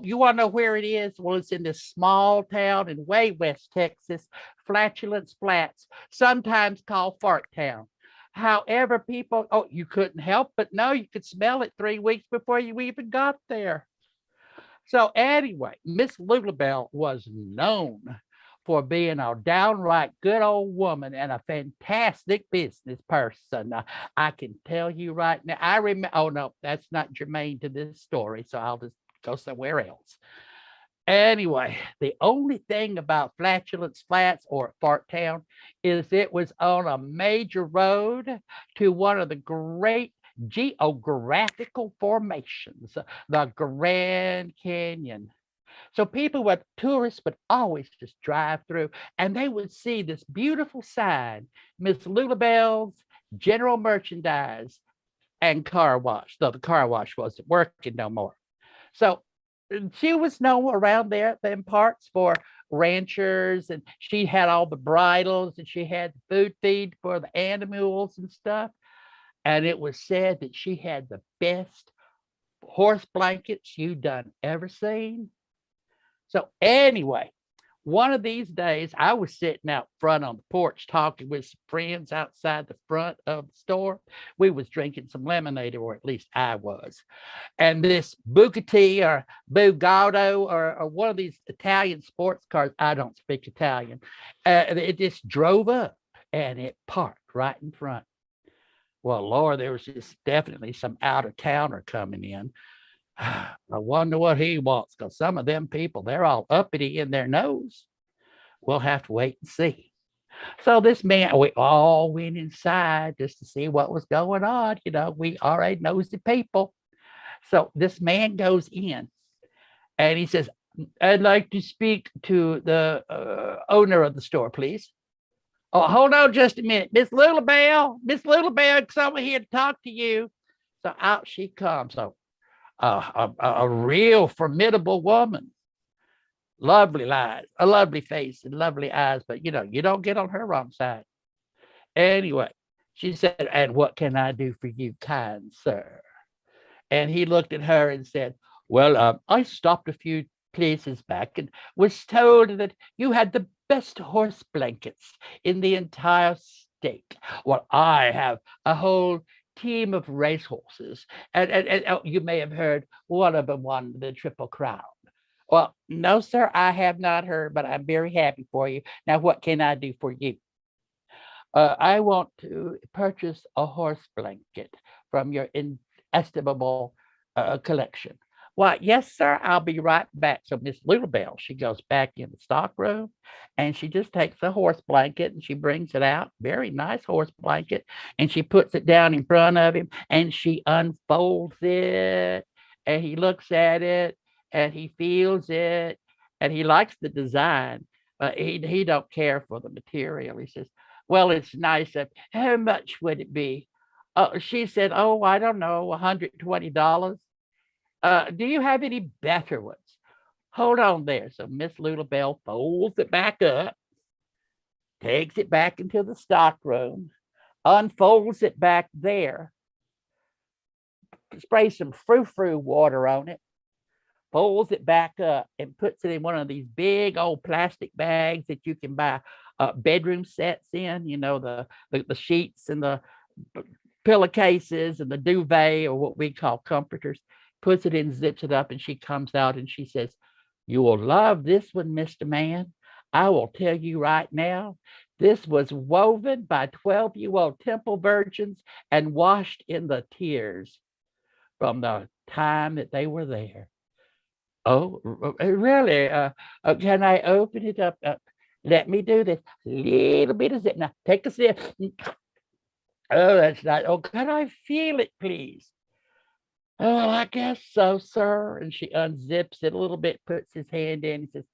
you want to know where it is? Well, it's in this small town in way West Texas, Flatulence Flats, sometimes called Fart Town. However, people, you couldn't help but know you could smell it 3 weeks before you even got there. So anyway, Miss Lulabelle was known for being a downright good old woman and a fantastic business person. I can tell you right now, I remember, oh no, that's not germane to this story, so I'll just go somewhere else. Anyway, the only thing about Flatulence Flats or Fart Town is it was on a major road to one of the great geographical formations, the Grand Canyon. So tourists would always just drive through and they would see this beautiful sign, Miss Lulabelle's General Merchandise and Car Wash, though the car wash wasn't working no more. So she was known around there at them parts for ranchers, and she had all the bridles and she had food feed for the animals and stuff. And it was said that she had the best horse blankets you done ever seen. So anyway, one of these days I was sitting out front on the porch talking with some friends outside the front of the store. We was drinking some lemonade, or at least I was. And this Bugatti or Bugado or one of these Italian sports cars, I don't speak Italian, it just drove up and it parked right in front. Well, Lord, there was just definitely some out-of-towner coming in. I wonder what he wants, because some of them people, they're all uppity in their nose. We'll have to wait and see. So this man, we all went inside just to see what was going on. You know, we already nosy people. So this man goes in and he says, I'd like to speak to the owner of the store, please. Oh, hold on just a minute. Miss Lulabelle, someone here to talk to you. So out she comes. So a real formidable woman. Lovely eyes, a lovely face and lovely eyes, but you don't get on her wrong side. Anyway, she said, and what can I do for you, kind sir? And he looked at her and said, well, I stopped a few places back and was told that you had the best horse blankets in the entire state. Well, I have a whole team of racehorses, and you may have heard one of them won the Triple Crown. Well, no, sir, I have not heard, but I'm very happy for you. Now, what can I do for you? I want to purchase a horse blanket from your inestimable collection. Well, yes, sir, I'll be right back. So Miss Lulabelle, she goes back in the stock room and she just takes a horse blanket and she brings it out, very nice horse blanket, and she puts it down in front of him and she unfolds it and he looks at it and he feels it and he likes the design. He don't care for the material. He says, well, it's nice. How much would it be? She said, oh, I don't know, $120. Do you have any better ones? Hold on there. So Miss Lulabelle folds it back up, takes it back into the stock room, unfolds it back there, sprays some frou-frou water on it, folds it back up and puts it in one of these big old plastic bags that you can buy bedroom sets in, the sheets and the pillowcases and the duvet, or what we call comforters, puts it in, zips it up, and she comes out and she says, you will love this one, Mr. Man. I will tell you right now, This was woven by 12-year-old temple virgins and washed in the tears from the time that they were there. Oh, really? Can I open it up? Let me do this. Little bit of zip. Now, take a sip. Oh, that's nice. Oh, can I feel it, please? Oh, I guess so, sir. And she unzips it a little bit, puts his hand in. He says,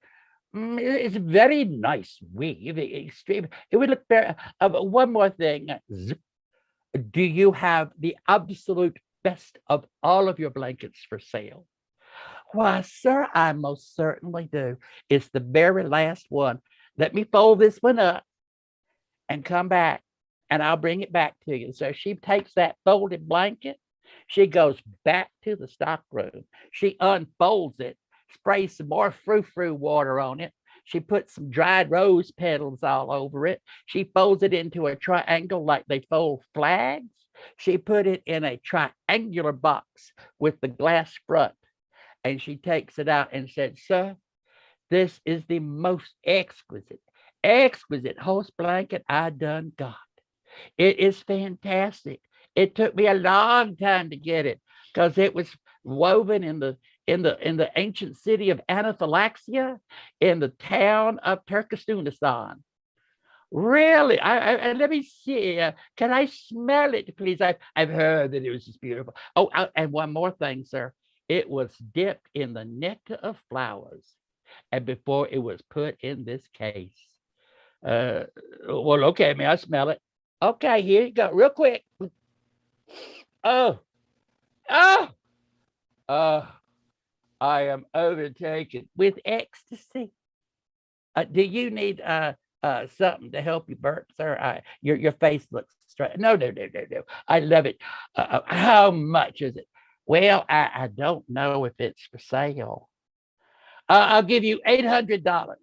it's a very nice weave. Extreme. It would look very. One more thing. Zip. Do you have the absolute best of all of your blankets for sale? Why, sir, I most certainly do. It's the very last one. Let me fold this one up and come back, and I'll bring it back to you. So she takes that folded blanket. She goes back to the stock room. She unfolds it, sprays some more frou-frou water on it. She puts some dried rose petals all over it. She folds it into a triangle like they fold flags. She put it in a triangular box with the glass front. And she takes it out and said, sir, this is the most exquisite horse blanket I done got. It is fantastic. It took me a long time to get it because it was woven in the ancient city of Anaphylaxia in the town of Turkestan. Really? I let me see. Can I smell it, please? I've heard that it was just beautiful. Oh, and one more thing, sir. It was dipped in the nectar of flowers, and before it was put in this case. Well, okay, may I smell it? Okay, here you go, real quick. Oh, I am overtaken with ecstasy. Do you need something to help you burp, sir? Your face looks straight. No. I love it. How much is it? Well, I don't know if it's for sale. I'll give you $800.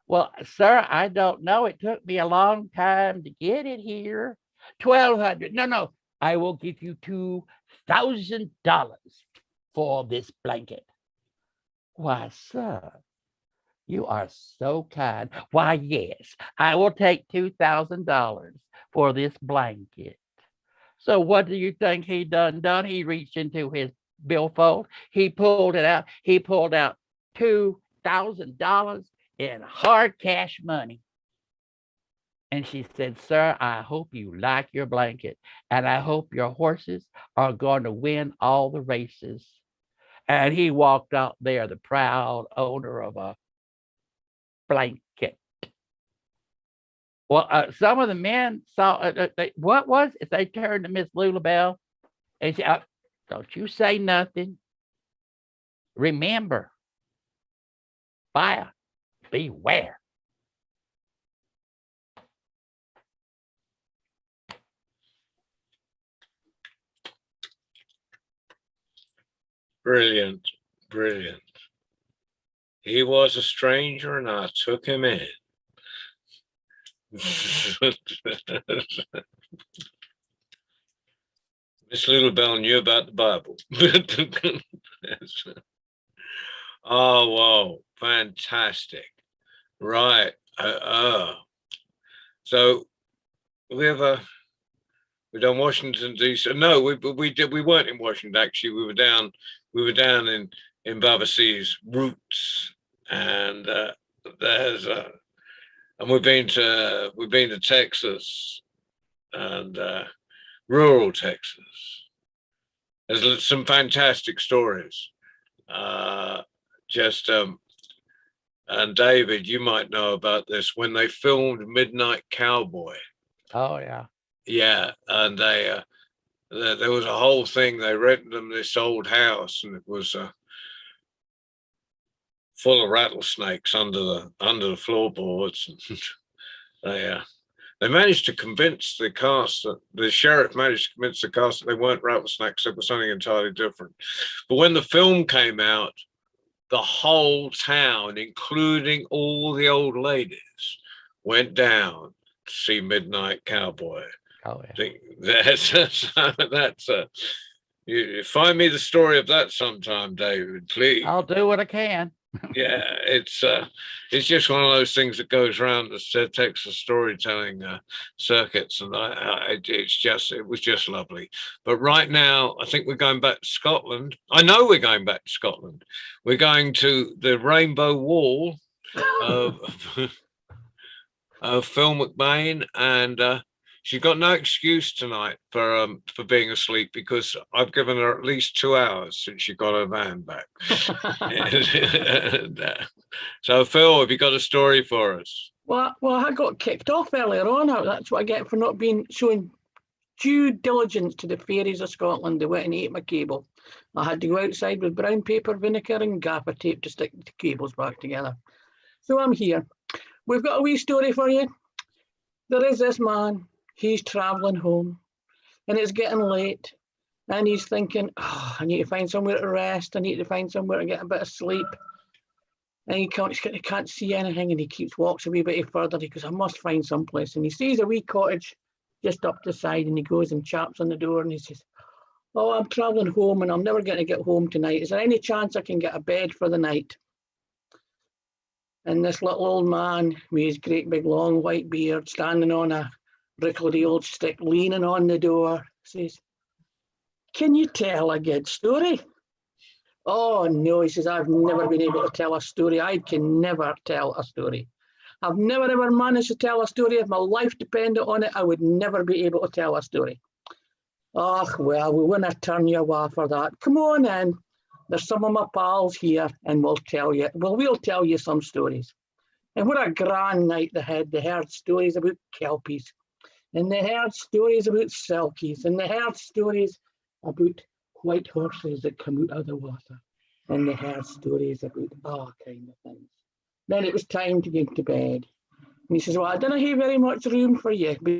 Well, sir, I don't know. It took me a long time to get it here. $1,200. No. I will give you $2,000 for this blanket. Why, sir, you are so kind. Why, yes, I will take $2,000 for this blanket. So what do you think he done? He reached into his billfold. He pulled it out. He pulled out $2,000 in hard cash money. And she said, sir, I hope you like your blanket. And I hope your horses are going to win all the races. And he walked out there, the proud owner of a blanket. Well, some of the men saw, what was it? They turned to Miss Lulabelle and said, don't you say nothing. Remember, buyer beware. Brilliant. He was a stranger and I took him in. Miss Littlebell knew about the Bible. Oh, wow. Fantastic. Right. So we done Washington D.C. No, we weren't in Washington actually. We were down in Babasee's roots, and and we've been to Texas and rural Texas. There's some fantastic stories. And David, you might know about this when they filmed Midnight Cowboy. Oh yeah. Yeah, and there was a whole thing. They rented them this old house, and it was full of rattlesnakes under the floorboards. And they managed to convince the cast that the sheriff managed to convince the cast that they weren't rattlesnakes. It was something entirely different. But when the film came out, the whole town, including all the old ladies, went down to see Midnight Cowboy. Oh yeah. That's you find me the story of that sometime, David, please. I'll do what I can. Yeah, it's just one of those things that goes around the Texas storytelling circuits, and it was just lovely. But right now, I think we're going back to Scotland. I know we're going back to Scotland. We're going to the Rainbow Wall of Phil McBain, and she's got no excuse tonight for being asleep, because I've given her at least 2 hours since she got her van back. So Phil, have you got a story for us? Well, I got kicked off earlier on. That's what I get for not being showing due diligence to the fairies of Scotland. They went and ate my cable. I had to go outside with brown paper, vinegar and gaffer tape to stick the cables back together. So I'm here. We've got a wee story for you. There is this man. He's travelling home, and it's getting late, and he's thinking, oh, I need to find somewhere to rest. I need to find somewhere to get a bit of sleep. And he can't see anything, and he walks a wee bit further. He goes, I must find some place. And he sees a wee cottage just up the side, and he goes and chaps on the door, and he says, oh, I'm travelling home, and I'm never going to get home tonight. Is there any chance I can get a bed for the night? And this little old man with his great big long white beard, standing on a rickety old stick, leaning on the door, says, can you tell a good story? Oh no, he says, I've never been able to tell a story. I can never tell a story. I've never ever managed to tell a story. If my life depended on it, I would never be able to tell a story. Oh, well, we want to turn you away for that. Come on in. There's some of my pals here, and we'll tell you some stories. And what a grand night they had. They heard stories about kelpies, and they heard stories about selkies, and they heard stories about white horses that come out of the water, and they heard stories about all kind of things. Then it was time to get to bed. And he says, well, I don't have very much room for you, but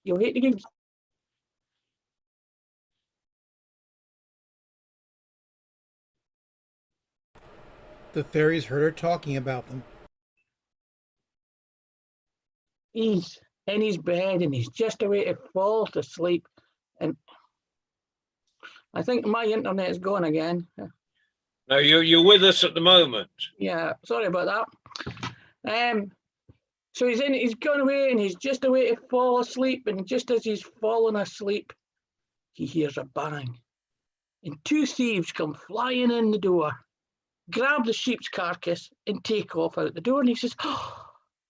you'll hate to get. The fairies heard her talking about them. He's in his bed, and he's just about to fall to sleep. And I think my internet's gone again. No, you're with us at the moment. Yeah, sorry about that. So he's gone away, and he's just away to fall asleep. And just as he's fallen asleep, he hears a bang, and 2 thieves come flying in the door, grab the sheep's carcass, and take off out the door. And he says, oh,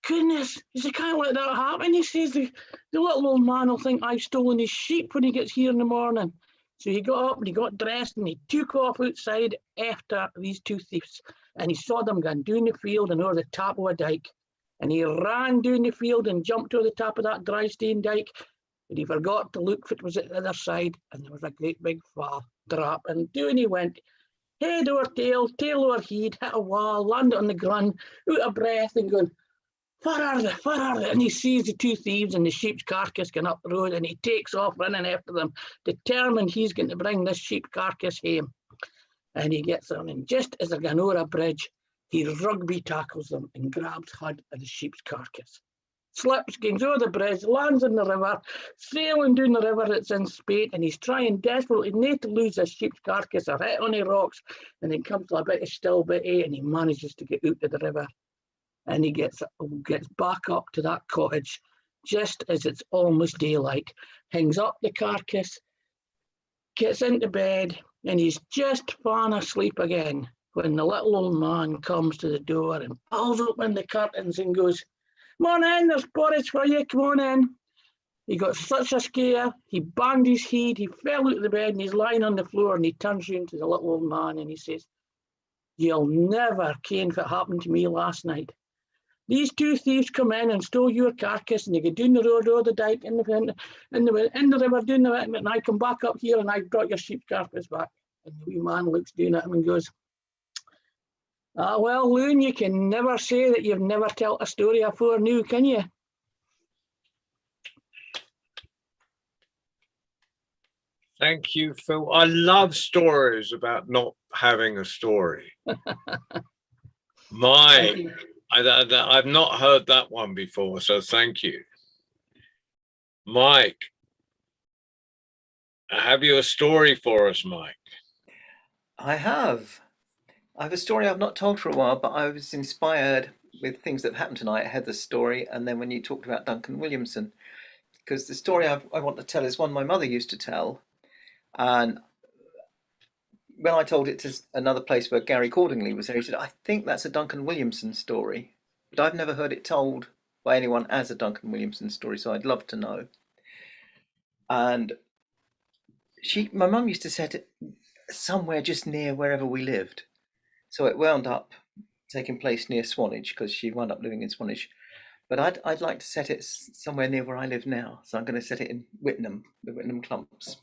goodness, he says, I can't let that happen. He says, the little old man will think I've stolen his sheep when he gets here in the morning. So he got up and he got dressed, and he took off outside after these 2 thieves, and he saw them going down the field and over the top of a dike. And he ran down the field and jumped over the top of that dry stone dike, but he forgot to look if it was at the other side, and there was a great big drop, and down he went, head over tail, tail over head, hit a wall, landed on the ground, out of breath, and going, where are they? Where are they? And he sees the 2 thieves and the sheep's carcass going up the road, and he takes off running after them, determined he's going to bring this sheep carcass home. And he gets them, and just as they're going over a bridge, he rugby tackles them and grabs hold of the sheep's carcass. Slips, goes over the bridge, lands in the river, sailing down the river that's in spate, and he's trying desperately not to lose his sheep's carcass or hit on the rocks, and then comes to a bit of still bit, and he manages to get out of the river. And he gets back up to that cottage just as it's almost daylight, hangs up the carcass, gets into bed, and he's just fallen asleep again when the little old man comes to the door and pulls open the curtains and goes, come on in, there's porridge for you, come on in. He got such a scare, he banged his head, he fell out of the bed, and he's lying on the floor, and he turns round to the little old man and he says, you'll never ken what happened to me last night. These 2 thieves come in and stole your carcass, and they go down the road over the dike in the river, down the river, and I come back up here and I brought your sheep's carcass back. And the wee man looks down at him and goes, well, Loon, you can never say that you've never told a story afore now, can you? Thank you, Phil. I love stories about not having a story. I've not heard that one before, so thank you. Mike, have you a story for us, Mike? I have. I have a story I've not told for a while, but I was inspired with things that have happened tonight. I had the story, and then when you talked about Duncan Williamson, because the story I want to tell is one my mother used to tell. And when I told it to another place where Gary Cordingley was there, he said, I think that's a Duncan Williamson story, but I've never heard it told by anyone as a Duncan Williamson story, so I'd love to know. And my mum used to set it somewhere just near wherever we lived. So it wound up taking place near Swanage because she wound up living in Swanage. But I'd like to set it somewhere near where I live now. So I'm going to set it in Whitnham, the Whitnham Clumps.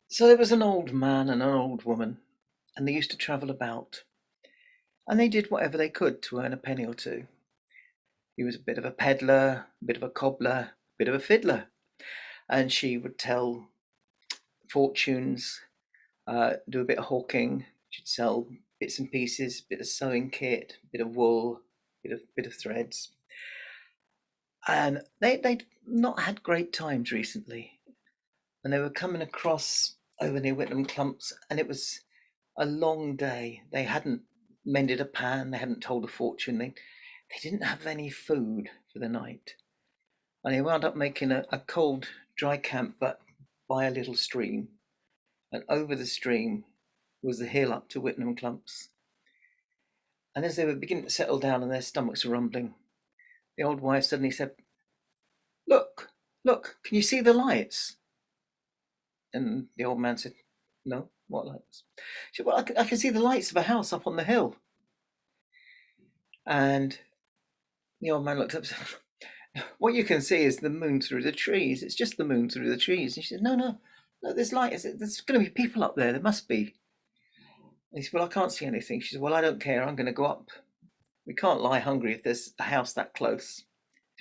So there was an old man and an old woman, and they used to travel about. And they did whatever they could to earn a penny or two. He was a bit of a peddler, a bit of a cobbler, a bit of a fiddler. And she would tell fortunes, do a bit of hawking. She'd sell bits and pieces, bit of sewing kit, bit of wool, bit of threads. And they'd not had great times recently. And they were coming across over near Whitnham Clumps, and it was a long day. They hadn't mended a pan, they hadn't told a fortune, they didn't have any food for the night. And they wound up making a cold, dry camp, but by a little stream. And over the stream was the hill up to Whitnham Clumps. And as they were beginning to settle down and their stomachs were rumbling, the old wife suddenly said, Look, can you see the lights? And the old man said, No, what lights? She said, Well, I can see the lights of a house up on the hill. And the old man looked up and said, What you can see is the moon through the trees. It's just the moon through the trees. And she said, No, there's lights. There's going to be people up there. There must be. And he said, Well, I can't see anything. She said, Well, I don't care. I'm going to go up. We can't lie hungry if there's a house that close.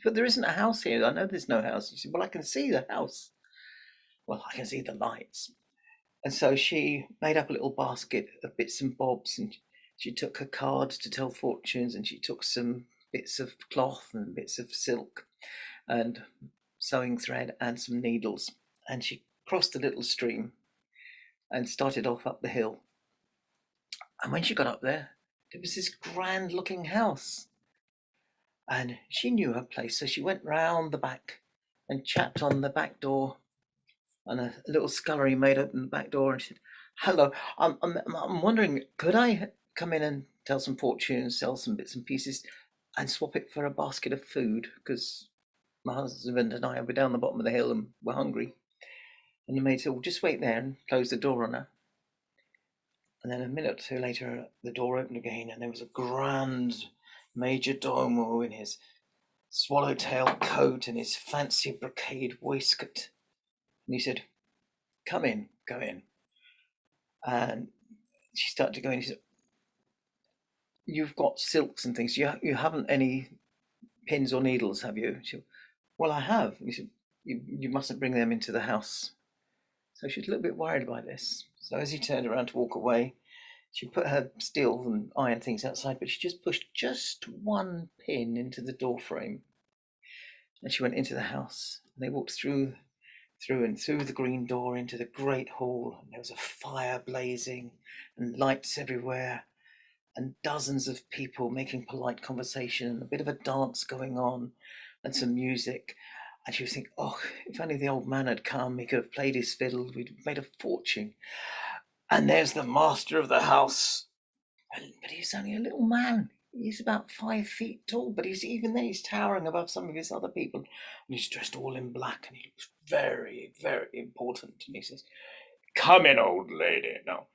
But there isn't a house here. I know there's no house. She said, Well, I can see the house. Well, I can see the lights. And so she made up a little basket of bits and bobs, and she took her cards to tell fortunes, and she took some bits of cloth and bits of silk and sewing thread and some needles. And she crossed the little stream and started off up the hill. And when she got up there was this grand looking house. And she knew her place, so she went round the back and tapped on the back door, and a little scullery made open the back door, and she said, Hello, I'm wondering, could I come in and tell some fortunes, sell some bits and pieces, and swap it for a basket of food? Because my husband and I will be down the bottom of the hill and we're hungry. And the maid said, Well, just wait there, and closed the door on her. And then a minute or two later, the door opened again, and there was a grand major domo in his swallowtail coat and his fancy brocade waistcoat. And he said, Come in, go in. And she started to go in. He said, You've got silks and things. You haven't any pins or needles, have you? She said, Well, I have. And he said, You mustn't bring them into the house. So she was a little bit worried by this. So as he turned around to walk away, she put her steel and iron things outside, but she just pushed just one pin into the door frame. And she went into the house. And they walked through the green door into the great hall. And there was a fire blazing and lights everywhere, and dozens of people making polite conversation, and a bit of a dance going on, and some music. And she was thinking, Oh, if only the old man had come, he could have played his fiddle, we'd made a fortune. And there's the master of the house. But he's only a little man. He's about 5 feet tall, but he's towering above some of his other people. And he's dressed all in black, and he looks very, very important. And he says, Come in, old lady. Now,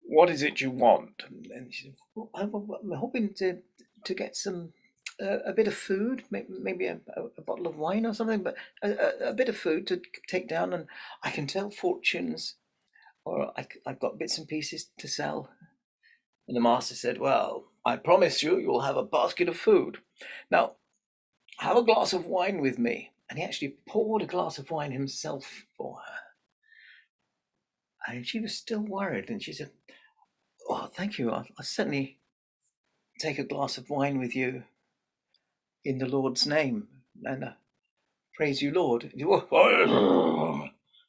what is it you want? And she said, Well, I'm hoping to get some a bit of food, maybe a bottle of wine or something, but a bit of food to take down, and I can tell fortunes, or I've got bits and pieces to sell. And the master said, Well, I promise you'll have a basket of food. Now, have a glass of wine with me. And he actually poured a glass of wine himself for her. And she was still worried. And she said, Oh, thank you. I'll certainly take a glass of wine with you in the Lord's name. And praise you, Lord.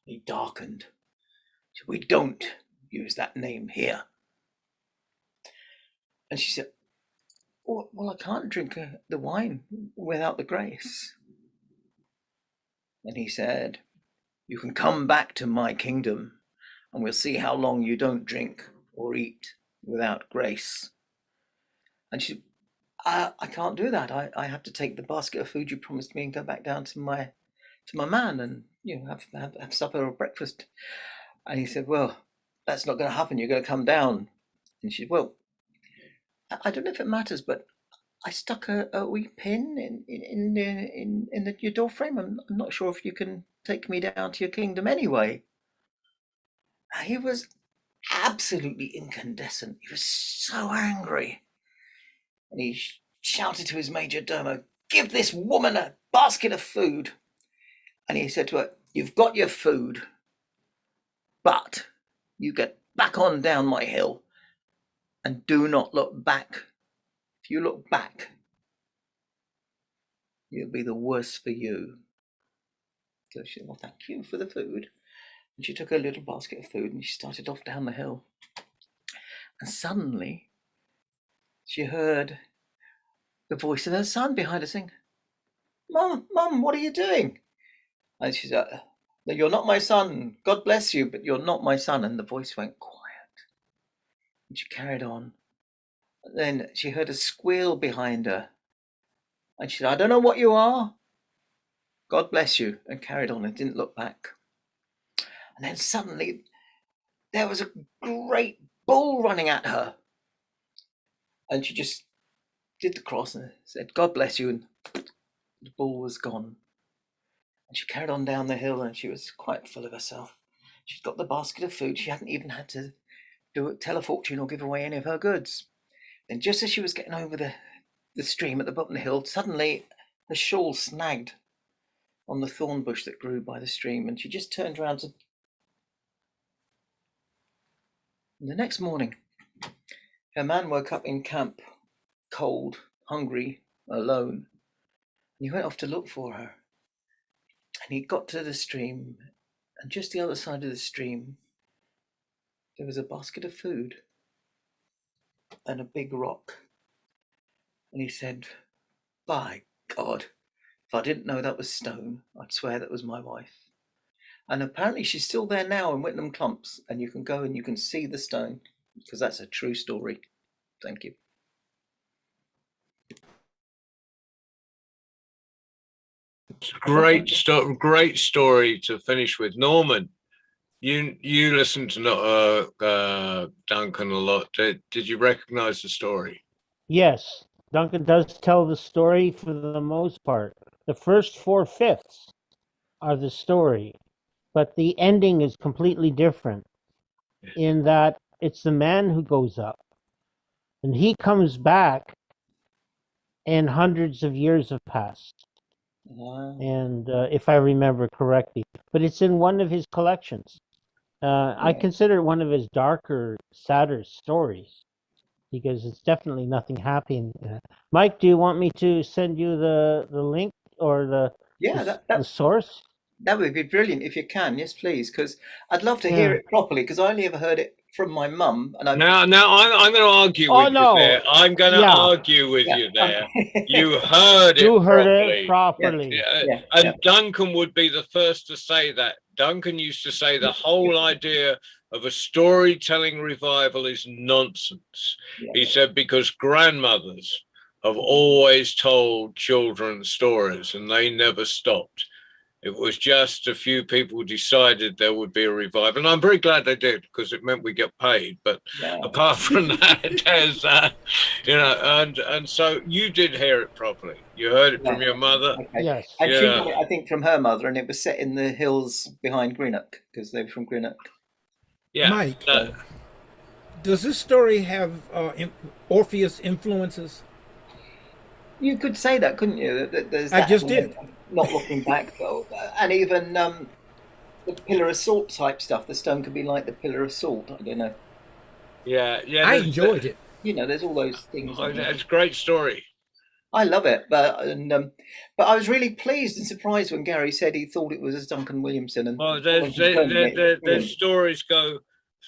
He darkened. We don't use that name here. And she said, well, I can't drink the wine without the grace. And he said, you can come back to my kingdom and we'll see how long you don't drink or eat without grace. And she, I can't do that. I have to take the basket of food you promised me and go back down to my man and have supper or breakfast. And he said, well, that's not going to happen. You're going to come down. And she said, well, I don't know if it matters, but I stuck a wee pin in your door frame. I'm not sure if you can take me down to your kingdom anyway. He was absolutely incandescent. He was so angry. And he shouted to his major domo, give this woman a basket of food. And he said to her, you've got your food, but you get back on down my hill and do not look back. If you look back, it'll be the worse for you. So she said, well, thank you for the food. And she took her little basket of food and she started off down the hill. And suddenly she heard the voice of her son behind her saying, Mum, what are you doing? And she said, you're not my son. God bless you, but you're not my son. And the voice went quiet. And she carried on. Then she heard a squeal behind her. And she said, I don't know what you are. God bless you. And carried on and didn't look back. And then suddenly there was a great bull running at her. And she just did the cross and said, God bless you. And the bull was gone. And she carried on down the hill and she was quite full of herself. She'd got the basket of food. She hadn't even had to tell a fortune or give away any of her goods. Then just as she was getting over the stream at the bottom of the hill, suddenly her shawl snagged on the thorn bush that grew by the stream, and she just turned around to... And the next morning, her man woke up in camp, cold, hungry, alone, and he went off to look for her. And he got to the stream, and just the other side of the stream, there was a basket of food and a big rock. And he said, by God, if I didn't know that was stone, I'd swear that was my wife. And apparently she's still there now in Whitnam Clumps, and you can go and you can see the stone, because that's a true story. Thank you. Great story to finish with. Norman, you listened to Duncan a lot. Did you recognize the story? Yes, Duncan does tell the story for the most part. The first 4/5 are the story, but the ending is completely different in that it's the man who goes up and he comes back and hundreds of years have passed. And if I remember correctly, but it's in one of his collections. I consider it one of his darker, sadder stories because it's definitely nothing happy in it. Mike, do you want me to send you the link or the source? That would be brilliant if you can. Yes, please, because I'd love to hear it properly because I only ever heard it from my mum. And now I'm going to argue with you there. I'm going to argue with you there. You heard it properly. And Duncan would be the first to say that. Duncan used to say the whole idea of a storytelling revival is nonsense. He said because grandmothers have always told children stories and they never stopped. It was just a few people decided there would be a revival, and I'm very glad they did because it meant we get paid. But apart from that, there's, and so you did hear it properly. You heard it from your mother. Okay. Yes. And she got it, I think, from her mother, and it was set in the hills behind Greenock because they were from Greenock. Yeah. Mike, does this story have Orpheus influences? You could say that, couldn't you? There's I just did. Not looking back, though. And even the pillar of salt type stuff. The stone could be like the pillar of salt. I don't know. Yeah. I enjoyed it. You know, there's all those things. It's a great story. I love it, but I was really pleased and surprised when Gary said he thought it was Duncan Williamson. And Well, there's stories go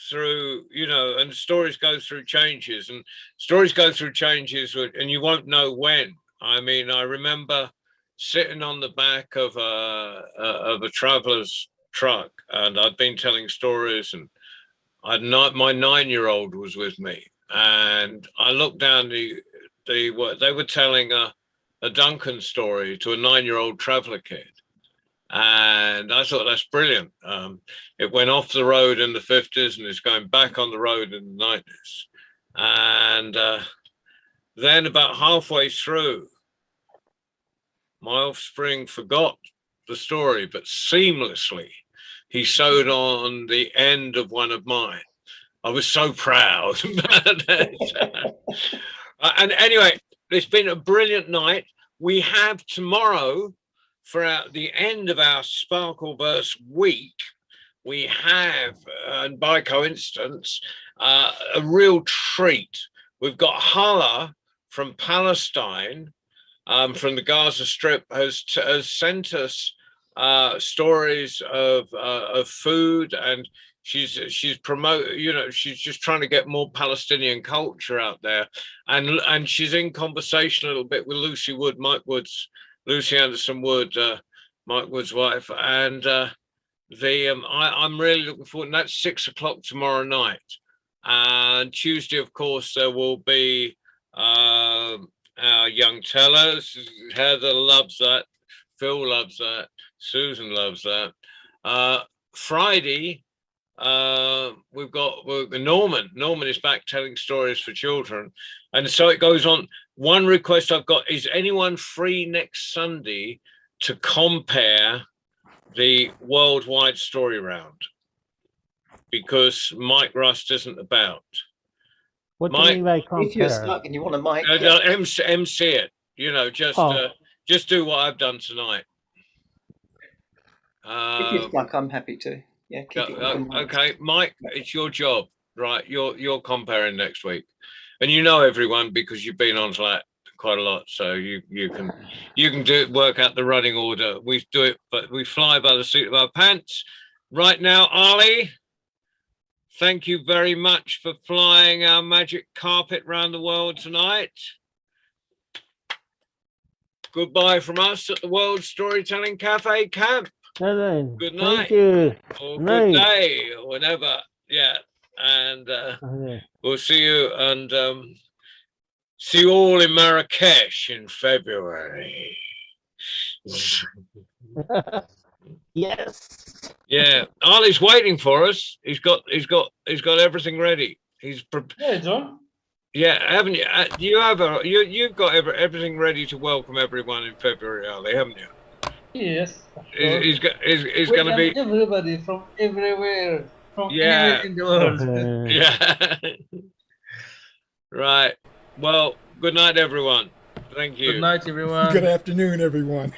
through, you know, and stories go through changes, and stories go through changes, and you won't know when. I mean, I remember sitting on the back of a traveler's truck, and I'd been telling stories, and my 9-year-old was with me, and I looked down they were telling a Duncan story to a 9-year-old traveler kid. And I thought, that's brilliant. It went off the road in the 50s and is going back on the road in the 90s. And then about halfway through, my offspring forgot the story, but seamlessly he sewed on the end of one of mine. I was so proud. And anyway, it's been a brilliant night. We have tomorrow, for the end of our Sparkleverse week, we have, and by coincidence, a real treat. We've got Hala from Palestine, from the Gaza Strip, has sent us stories of food, and she's promote, you know, she's just trying to get more Palestinian culture out there, and she's in conversation a little bit with Lucy Anderson Wood, Mike Wood's wife, and I'm really looking forward, and that's 6 o'clock tomorrow night. And Tuesday, of course, there will be our young tellers. Heather loves that, Phil loves that, Susan loves that. Friday, we've got Norman is back telling stories for children, and so it goes on. One request I've got is, anyone free next Sunday to compare the worldwide story round, because Mike Rust isn't about. What do you mean by compare? If you're stuck and you want a mic, MC it, you know, just do what I've done tonight. if you're stuck, I'm happy to. Yeah, keep it okay, Mike, it's your job, right? You're comparing next week, and you know everyone because you've been on flat quite a lot, so you can work out the running order. We do it, but we fly by the seat of our pants. Right now, Ali, thank you very much for flying our magic carpet around the world tonight. Goodbye from us at the World Storytelling Cafe Camp. Good night. Thank you. Or good day, or whenever. Yeah. And we'll see you, and see you all in Marrakesh in February. Yes. Yeah. Ali's waiting for us. He's got everything ready. Yeah, John. Yeah, haven't you? You've got everything ready to welcome everyone in February, Ali, haven't you? Yes. He's going to be everybody from everywhere, yeah, anywhere in the world. Yeah. Right. Well, good night, everyone. Thank you. Good night, everyone. Good afternoon, everyone.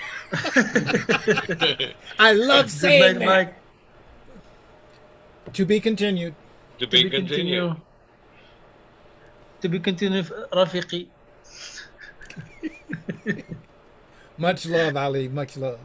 I love saying that. Mike. To be continued. To be continued. To be continued, Rafiki. Much love, Ali. Much love.